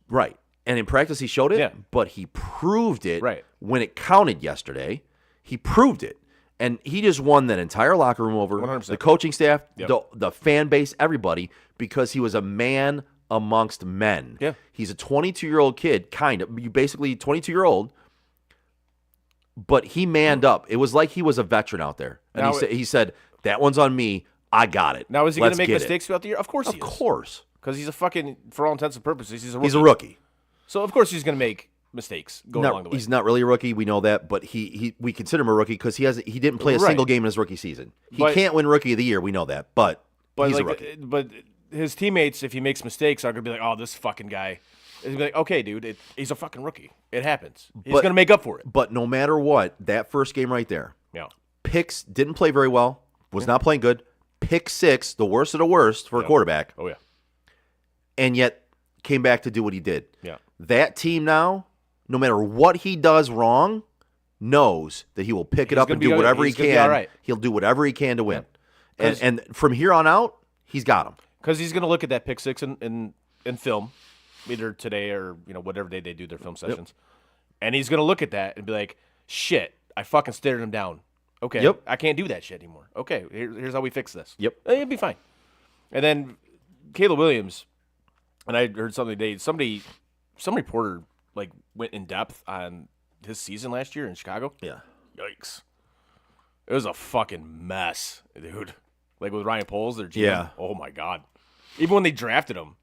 Right. And in practice, he showed it, Yeah. but he proved it Right. when it counted yesterday. He proved it. And he just won that entire locker room over 100%. the coaching staff, Yep. the fan base, everybody, because he was a man amongst men. Yeah. He's a 22-year-old kid, kind of. You basically 22-year-old, but he manned up. It was like he was a veteran out there. And Now he said, that one's on me. I got it. Now, is he going to Let's make get it." mistakes throughout the year? Of course he Of is. course. Because he's a fucking, for all intents and purposes, he's a rookie. He's a rookie. So, of course, he's going to make mistakes going along the way. He's not really a rookie. We know that, but we consider him a rookie because he didn't play a Right. single game in his rookie season. He But- can't win Rookie of the Year. We know that, but he's a rookie. But his teammates, if he makes mistakes, are going to be like, oh, this fucking guy. He's going to be like, okay, dude, he's a fucking rookie. It happens. He's But- going to make up for it. But no matter what, that first game right there, Yeah. Picks didn't play very well. Was not playing good. Pick six, the worst of the worst for a quarterback, Oh, yeah. and yet came back to do what he did. Yeah. That team now, no matter what he does wrong, knows that he will pick it He's up gonna and be do all- whatever he he's gonna be can. all right. He'll do whatever he can to win. Yeah. And from here on out, he's got him. Because he's going to look at that pick six in film, either today or whatever day they do their film sessions, and he's going to look at that and be like, "Shit, I fucking stared him down. Okay, Yep. I can't do that shit anymore. Okay, here's how we fix this. Yep. It'll be fine." And then Caleb Williams, and I heard something today. Some reporter like went in depth on his season last year in Chicago. Yeah. Yikes. It was a fucking mess, dude. Like with Ryan Poles, their GM. Yeah. Oh my God. Even when they drafted him,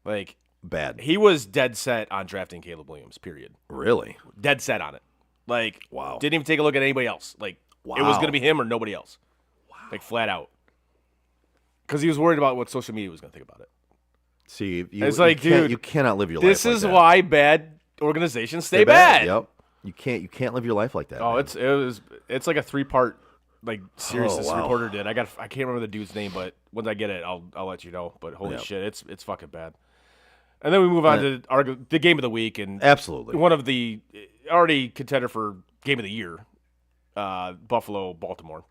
like Bad. he was dead set on drafting Caleb Williams. Period. Really? Dead set on it. Like Wow. Didn't even take a look at anybody else. Like it was Wow. going to be him or nobody else. Wow. Like flat out. Because he was worried about what social media was going to think about it. See, It's like, dude, you cannot live your This life like is that. why bad organizations stay bad. Yep. You can't live your life like that. Oh, man. it's like a 3-part like series Oh, this wow. reporter did. I can't remember the dude's name, but once I get it, I'll let you know. But holy Yep. shit, it's fucking bad. And then we move on to the game of the week and Absolutely. one of the already contender for game of the year, Buffalo Baltimore.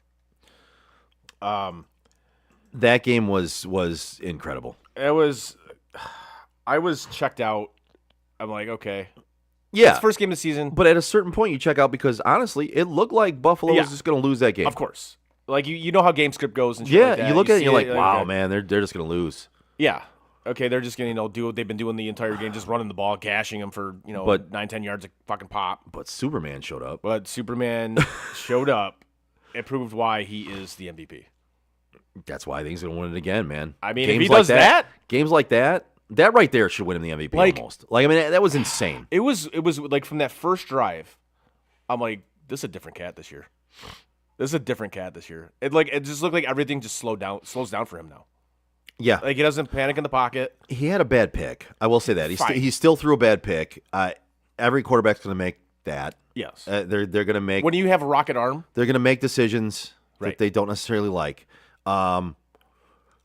That game was incredible. It was. I was checked out. I'm like, okay, Yeah. it's first game of the season. But at a certain point, you check out because honestly, it looked like Buffalo Yeah. was just going to lose that game. Of course, like you know how game script goes and shit Yeah, like that. you look at it, and see you're like, it, wow, okay. man, they're just going to lose. Yeah. Okay, they're just going to do what they've been doing the entire game, just running the ball, gashing them for But- 9-10 yards of fucking pop. But Superman showed up. But Superman showed up. It proved why he is the MVP. That's why I think he's going to win it again, man. I mean, if Games he like does that- games like that right there should win him the MVP Like- almost. Like, I mean, that was insane. It was like from that first drive, I'm like, this is a different cat this year. This is a different cat this year. It just looked like everything just slows down for him now. Yeah, Like he doesn't panic in the pocket. he had a bad pick. I will say that Fine. he still threw a bad pick. Every quarterback's going to make that. Yes. They're going to make When you have a rocket arm, they're going to make decisions Right. that they don't necessarily like.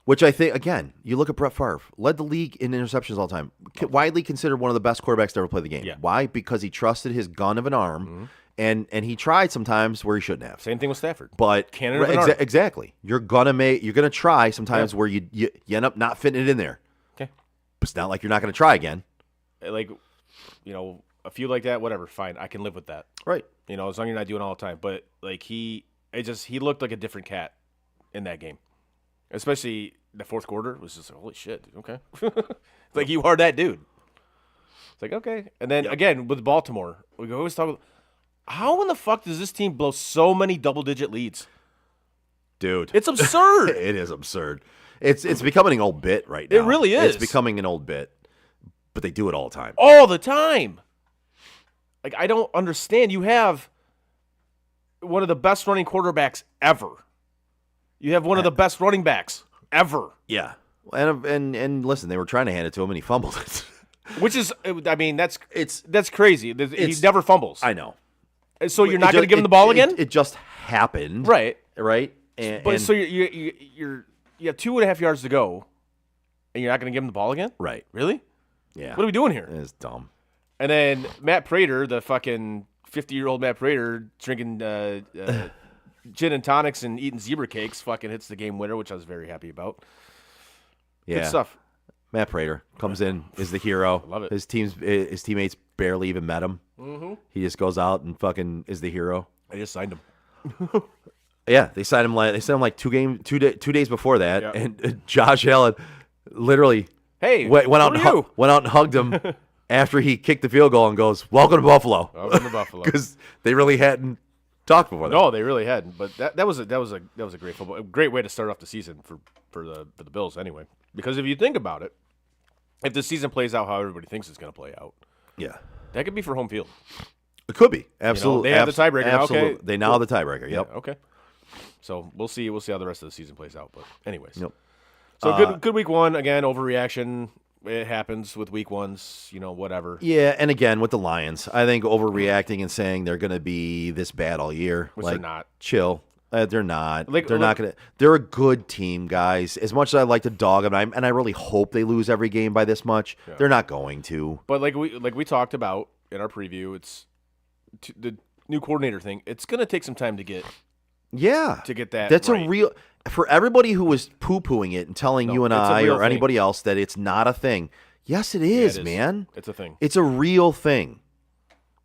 Which I think, again, you look at Brett Favre, led the league in interceptions all the time. Widely considered one of the best quarterbacks to ever play the game. Yeah. Why? Because he trusted his gun of an arm, and he tried sometimes where he shouldn't have. same thing with Stafford. But Cannon of an arm. exactly, you're gonna try sometimes where you end up not fitting it in there. Okay. But it's not like you're not gonna try again. Like, a few like that, whatever, fine. I can live with that. Right. As long as you're not doing it all the time. But like he looked like a different cat in that game, especially the fourth quarter. It was just like, holy shit, dude, okay. It's like you are that dude. It's like okay, and then again with Baltimore, we always talk about how in the fuck does this team blow so many double-digit leads? Dude. It's absurd. It is absurd. It's becoming an old bit right now. It really is. It's becoming an old bit. But they do it all the time. All the time. Like I don't understand. You have one of the best running quarterbacks ever. You have one of the best running backs ever. Yeah. And listen, they were trying to hand it to him and he fumbled it. Which is, I mean, that's It's crazy. He never fumbles. I know. So you're It not going to ju- give him the ball again, It just happened. right? Right? And, But so you have 2.5 yards to go, and you're not going to give him the ball again? right. Really? Yeah. What are we doing here? It's dumb. And then Matt Prater, the fucking 50-year-old Matt Prater, drinking gin and tonics and eating zebra cakes, fucking hits the game winner, which I was very happy about. Yeah. Good stuff. Matt Prater comes in, is the hero. Love it. His teammates barely even met him. Mm-hmm. He just goes out and fucking is the hero. I just signed him. Yeah, they signed him like 2 days before that, Yeah. and Josh Allen literally Hey, went out who and are you? went out and hugged him after he kicked the field goal and goes, "Welcome to Buffalo," Welcome to Buffalo. because they really hadn't talked before that. No, they really hadn't. But that was a great football, a great way to start off the season for the Bills anyway. Because if you think about it, if the season plays out how everybody thinks it's going to play out, Yeah, that could be for home field. it could be absolutely. they have the tiebreaker now, okay. Absolutely, they now have the tiebreaker. Yep. Yeah, okay. So we'll see how the rest of the season plays out. But anyways, Yep. So good week one again. Overreaction. It happens with week ones. Whatever. Yeah, and again with the Lions, I think overreacting and saying they're going to be this bad all year. Which like, they're not. Chill. They're not. Like- they're not going to. They're a good team, guys. As much as I like to dog them, and I really hope they lose every game by this much, they're not going to. But like we talked about in our preview, it's the new coordinator thing. It's going to take some time to get Yeah, that. That's right. a real for everybody who was poo-pooing it and telling you and it's a I real or thing. anybody else that it's not a thing. Yes, it is, it is. man. It's a thing. It's a real thing,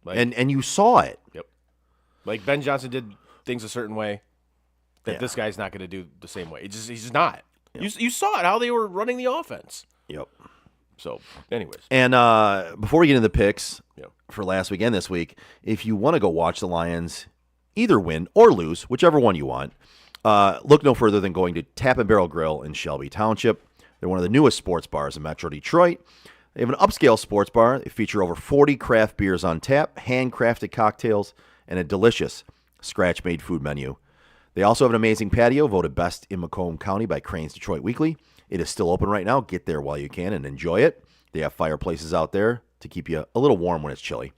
Like, and you saw it. Yep. Like Ben Johnson did things a certain way that Yeah. this guy's not going to do the same way. He's just not. You saw it how they were running the offense. Yep. So, anyways, And before we get into the picks, Yep. for last week and this week. If you want to go watch the Lions either win or lose, whichever one you want, look no further than going to Tap and Barrel Grill in Shelby Township. They're one of the newest sports bars in Metro Detroit. They have an upscale sports bar. They feature over 40 craft beers on tap, handcrafted cocktails, and a delicious scratch-made food menu. They also have an amazing patio, voted best in Macomb County by Crane's Detroit Weekly. It is still open right now. Get there while you can and enjoy it. They have fireplaces out there to keep you a little warm when it's chilly.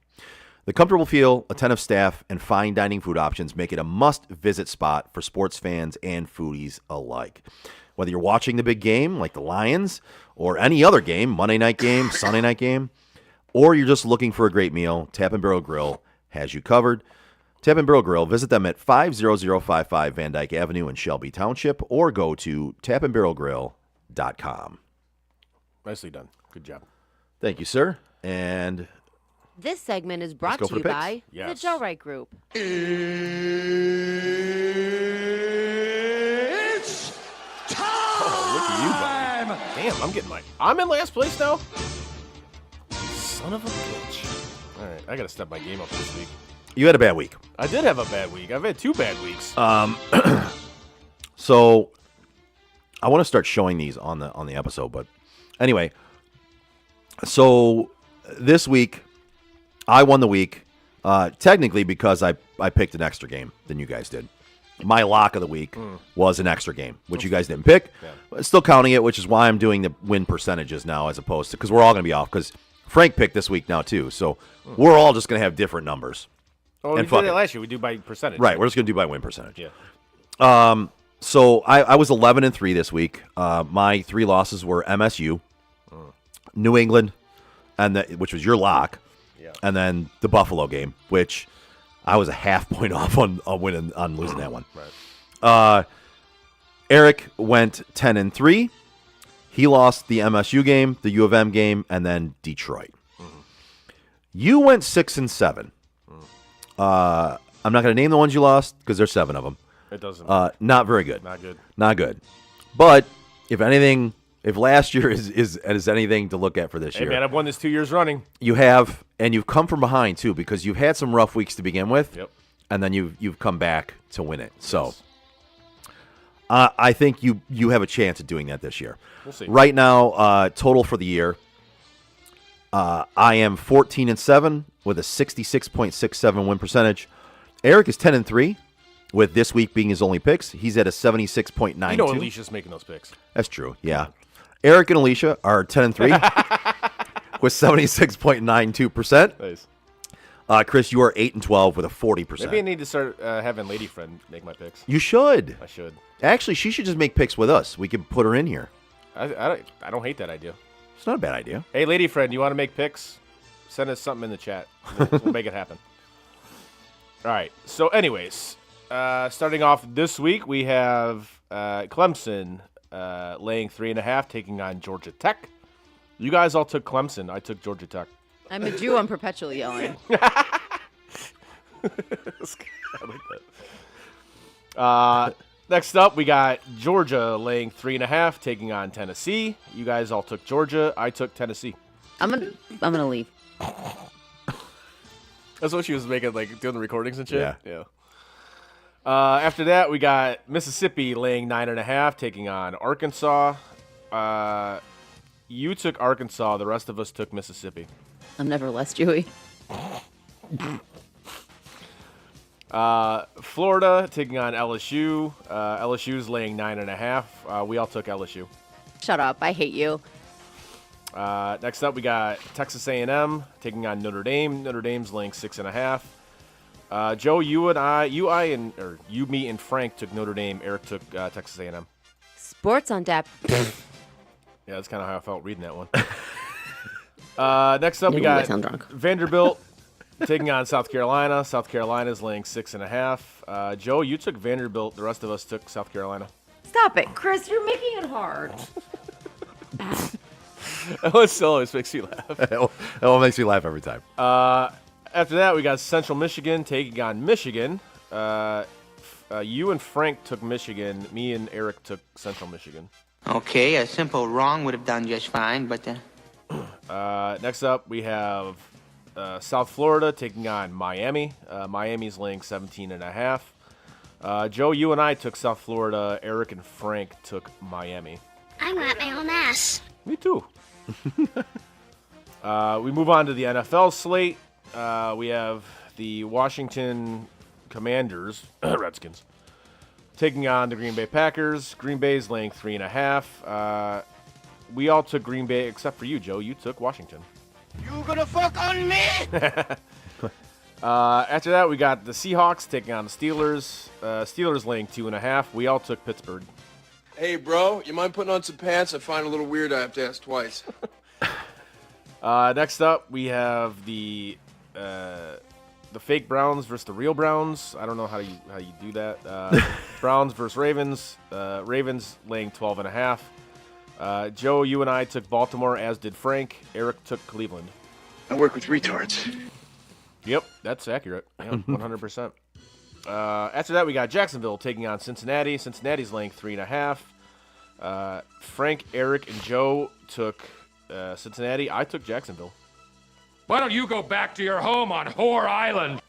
The comfortable feel, attentive staff, and fine dining food options make it a must-visit spot for sports fans and foodies alike. Whether you're watching the big game, like the Lions, or any other game, Monday night game, Sunday night game, or you're just looking for a great meal, Tap and Barrel Grill has you covered. Tap and Barrel Grill, visit them at 50055 Van Dyke Avenue in Shelby Township, or go to tapandbarrelgrill.com. Nicely done. Good job. Thank you, sir. And This segment is brought go to for you the picks. by Yes. the Joe Wright Group. It's Look at you, buddy. Damn, I'm in last place now? Son of a bitch. All right, I got to step my game up this week. you had a bad week. I did have a bad week. I've had 2 bad weeks. So I want to start showing these on the episode, but anyway, so this week I won the week technically because I picked an extra game than you guys did. My lock of the week was an extra game, which you guys didn't pick. Yeah. But still counting it, which is why I'm doing the win percentages now as opposed to, because we're all going to be off, because Frank picked this week now too. So we're all just going to have different numbers. Oh, we and did fuck it it. last year. We do by percentage. Right, we're just going to do by win percentage. Yeah. So I was 11-3 this week. My 3 losses were MSU, New England, which was your lock, Yeah. and then the Buffalo game, which I was a half point off on winning on losing that one. Right. Eric went 10-3. He lost the MSU game, the U of M game, and then Detroit. You went 6-7. I'm not going to name the ones you lost because there's 7 of them. It doesn't. Not very good. Not good. Not good. But if anything, if last year is anything to look at for this Hey, year, man, I've won this 2 years running. you have, and you've come from behind too, because you've had some rough weeks to begin with, Yep. and then you've come back to win it. So I think you have a chance at doing that this year. We'll see. Right now, total for the year, I am 14-7 with a 66.67 win percentage. Eric is 10-3. With this week being his only picks, he's at a 76.92. You know Alicia's making those picks. That's true. Yeah. Eric and Alicia are 10-3 with 76.92%. Nice. Chris, you are 8-12 with a 40%. Maybe I need to start having Lady Friend make my picks. You should. I should. Actually, she should just make picks with us. We could put her in here. I don't hate that idea. It's not a bad idea. Hey, Lady Friend, you want to make picks? Send us something in the chat. We'll make it happen. All right. So, anyways, starting off this week, we have Clemson laying 3.5, taking on Georgia Tech. You guys all took Clemson. I took Georgia Tech. I'm a Jew. I'm perpetually yelling. I like that. Next up, we got Georgia laying 3.5, taking on Tennessee. You guys all took Georgia. I took Tennessee. I'm gonna leave. That's what she was making, like doing the recordings and shit. Yeah. After that, we got Mississippi laying 9.5, taking on Arkansas. You took Arkansas. The rest of us took Mississippi. I'm never less Jewy. Florida taking on LSU. LSU's laying 9.5. We all took LSU. Shut up. I hate you. Next up, we got Texas A&M taking on Notre Dame. Notre Dame's laying 6.5. Joe, you, me, and Frank took Notre Dame. Eric took Texas A&M. Sports on tap. Yeah, that's kind of how I felt reading that one. Next up, we I got sound drunk. Vanderbilt taking on South Carolina. South Carolina's laying 6.5. Joe, you took Vanderbilt. The rest of us took South Carolina. Stop it, Chris. You're making it hard. It still always makes you laugh. That one makes me laugh every time. After that, we got Central Michigan taking on Michigan. You and Frank took Michigan. Me and Eric took Central Michigan. Okay, a simple wrong would have done just fine, but Next up, we have South Florida taking on Miami. Miami's laying 17.5. Joe, you and I took South Florida. Eric and Frank took Miami. I want my own ass. Me too. We move on to the NFL slate. We have the Washington Commanders, Redskins, taking on the Green Bay Packers. Green Bay's laying 3.5. We all took Green Bay except for you, Joe. You took Washington. You gonna fuck on me? After that, we got the Seahawks taking on the Steelers. Steelers laying 2.5. We all took Pittsburgh. Hey, bro, you mind putting on some pants? I find it a little weird I have to ask twice. Next up, we have the fake Browns versus the real Browns. I don't know how you do that. Browns versus Ravens. Ravens laying 12.5. Joe, you and I took Baltimore, as did Frank. Eric took Cleveland. I work with retards. Yep, that's accurate. Yeah, 100%. After that, we got Jacksonville taking on Cincinnati. Cincinnati's laying 3.5. Frank, Eric, and Joe took Cincinnati. I took Jacksonville. Why don't you go back to your home on Whore Island?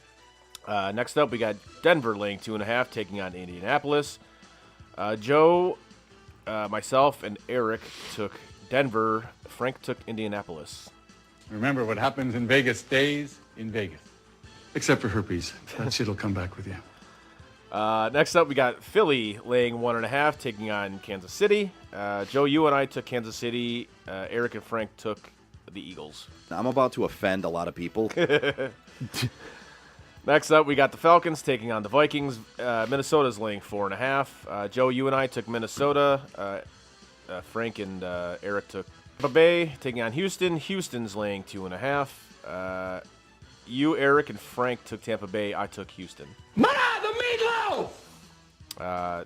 Next up, we got Denver laying 2.5, taking on Indianapolis. Joe, myself, and Eric took Denver. Frank took Indianapolis. Remember, what happens in Vegas stays in Vegas. Except for herpes. That shit'll come back with you. Next up, we got Philly laying 1.5, taking on Kansas City. Joe, you and I took Kansas City. Eric and Frank took the Eagles. I'm about to offend a lot of people. Next up, we got the Falcons taking on the Vikings. Minnesota's laying 4.5. Joe, you and I took Minnesota. Frank and Eric took Tampa Bay taking on Houston. Houston's laying 2.5. You, Eric, and Frank took Tampa Bay. I took Houston. Mana, the meatloaf!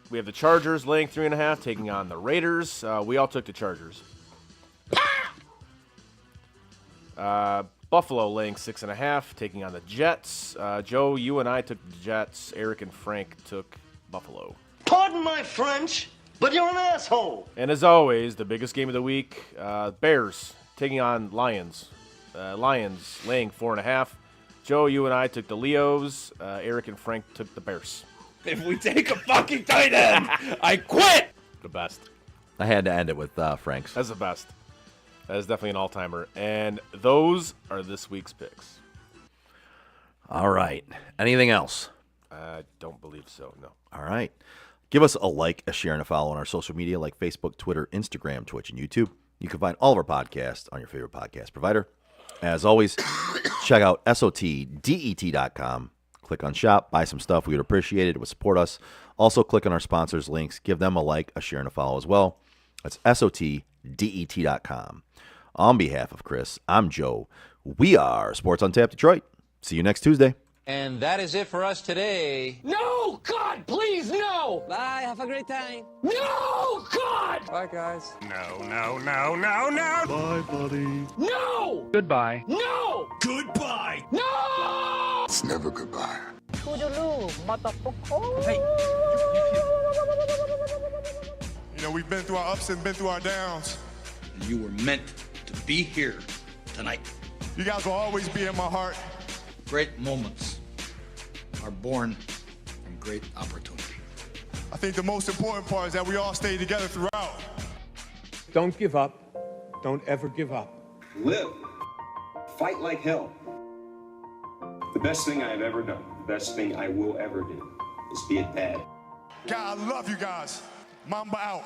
We have the Chargers laying 3.5, taking on the Raiders. We all took the Chargers. Buffalo laying 6.5, taking on the Jets. Joe, you and I took the Jets. Eric and Frank took Buffalo. Pardon my French, but you're an asshole. And as always, the biggest game of the week, Bears taking on Lions. Lions laying 4.5. Joe, you and I took the Leos. Eric and Frank took the Bears. If we take a fucking tight end, I quit! The best. I had to end it with Frank's. That's the best. That is definitely an all-timer. And those are this week's picks. All right. Anything else? I don't believe so, no. All right. Give us a like, a share, and a follow on our social media like Facebook, Twitter, Instagram, Twitch, and YouTube. You can find all of our podcasts on your favorite podcast provider. As always, check out SOTDET.com. Click on shop, buy some stuff. We would appreciate it. It would support us. Also, click on our sponsors' links. Give them a like, a share, and a follow as well. That's SOTDET.com. On behalf of Chris, I'm Joe. We are Sports on Tap Detroit. See you next Tuesday. And that is it for us today. No! God, please, no! Bye. Have a great time. No! God! Bye, guys. No. Bye, buddy. No! Goodbye. No! Goodbye. No! It's never goodbye. You know, we've been through our ups and been through our downs. And you were meant to be here tonight. You guys will always be in my heart. Great moments are born from great opportunity. I think the most important part is that we all stay together throughout. Don't give up. Don't ever give up. Live. Fight like hell. The best thing I have ever done, the best thing I will ever do, is be a dad. God, I love you guys. Mamba out.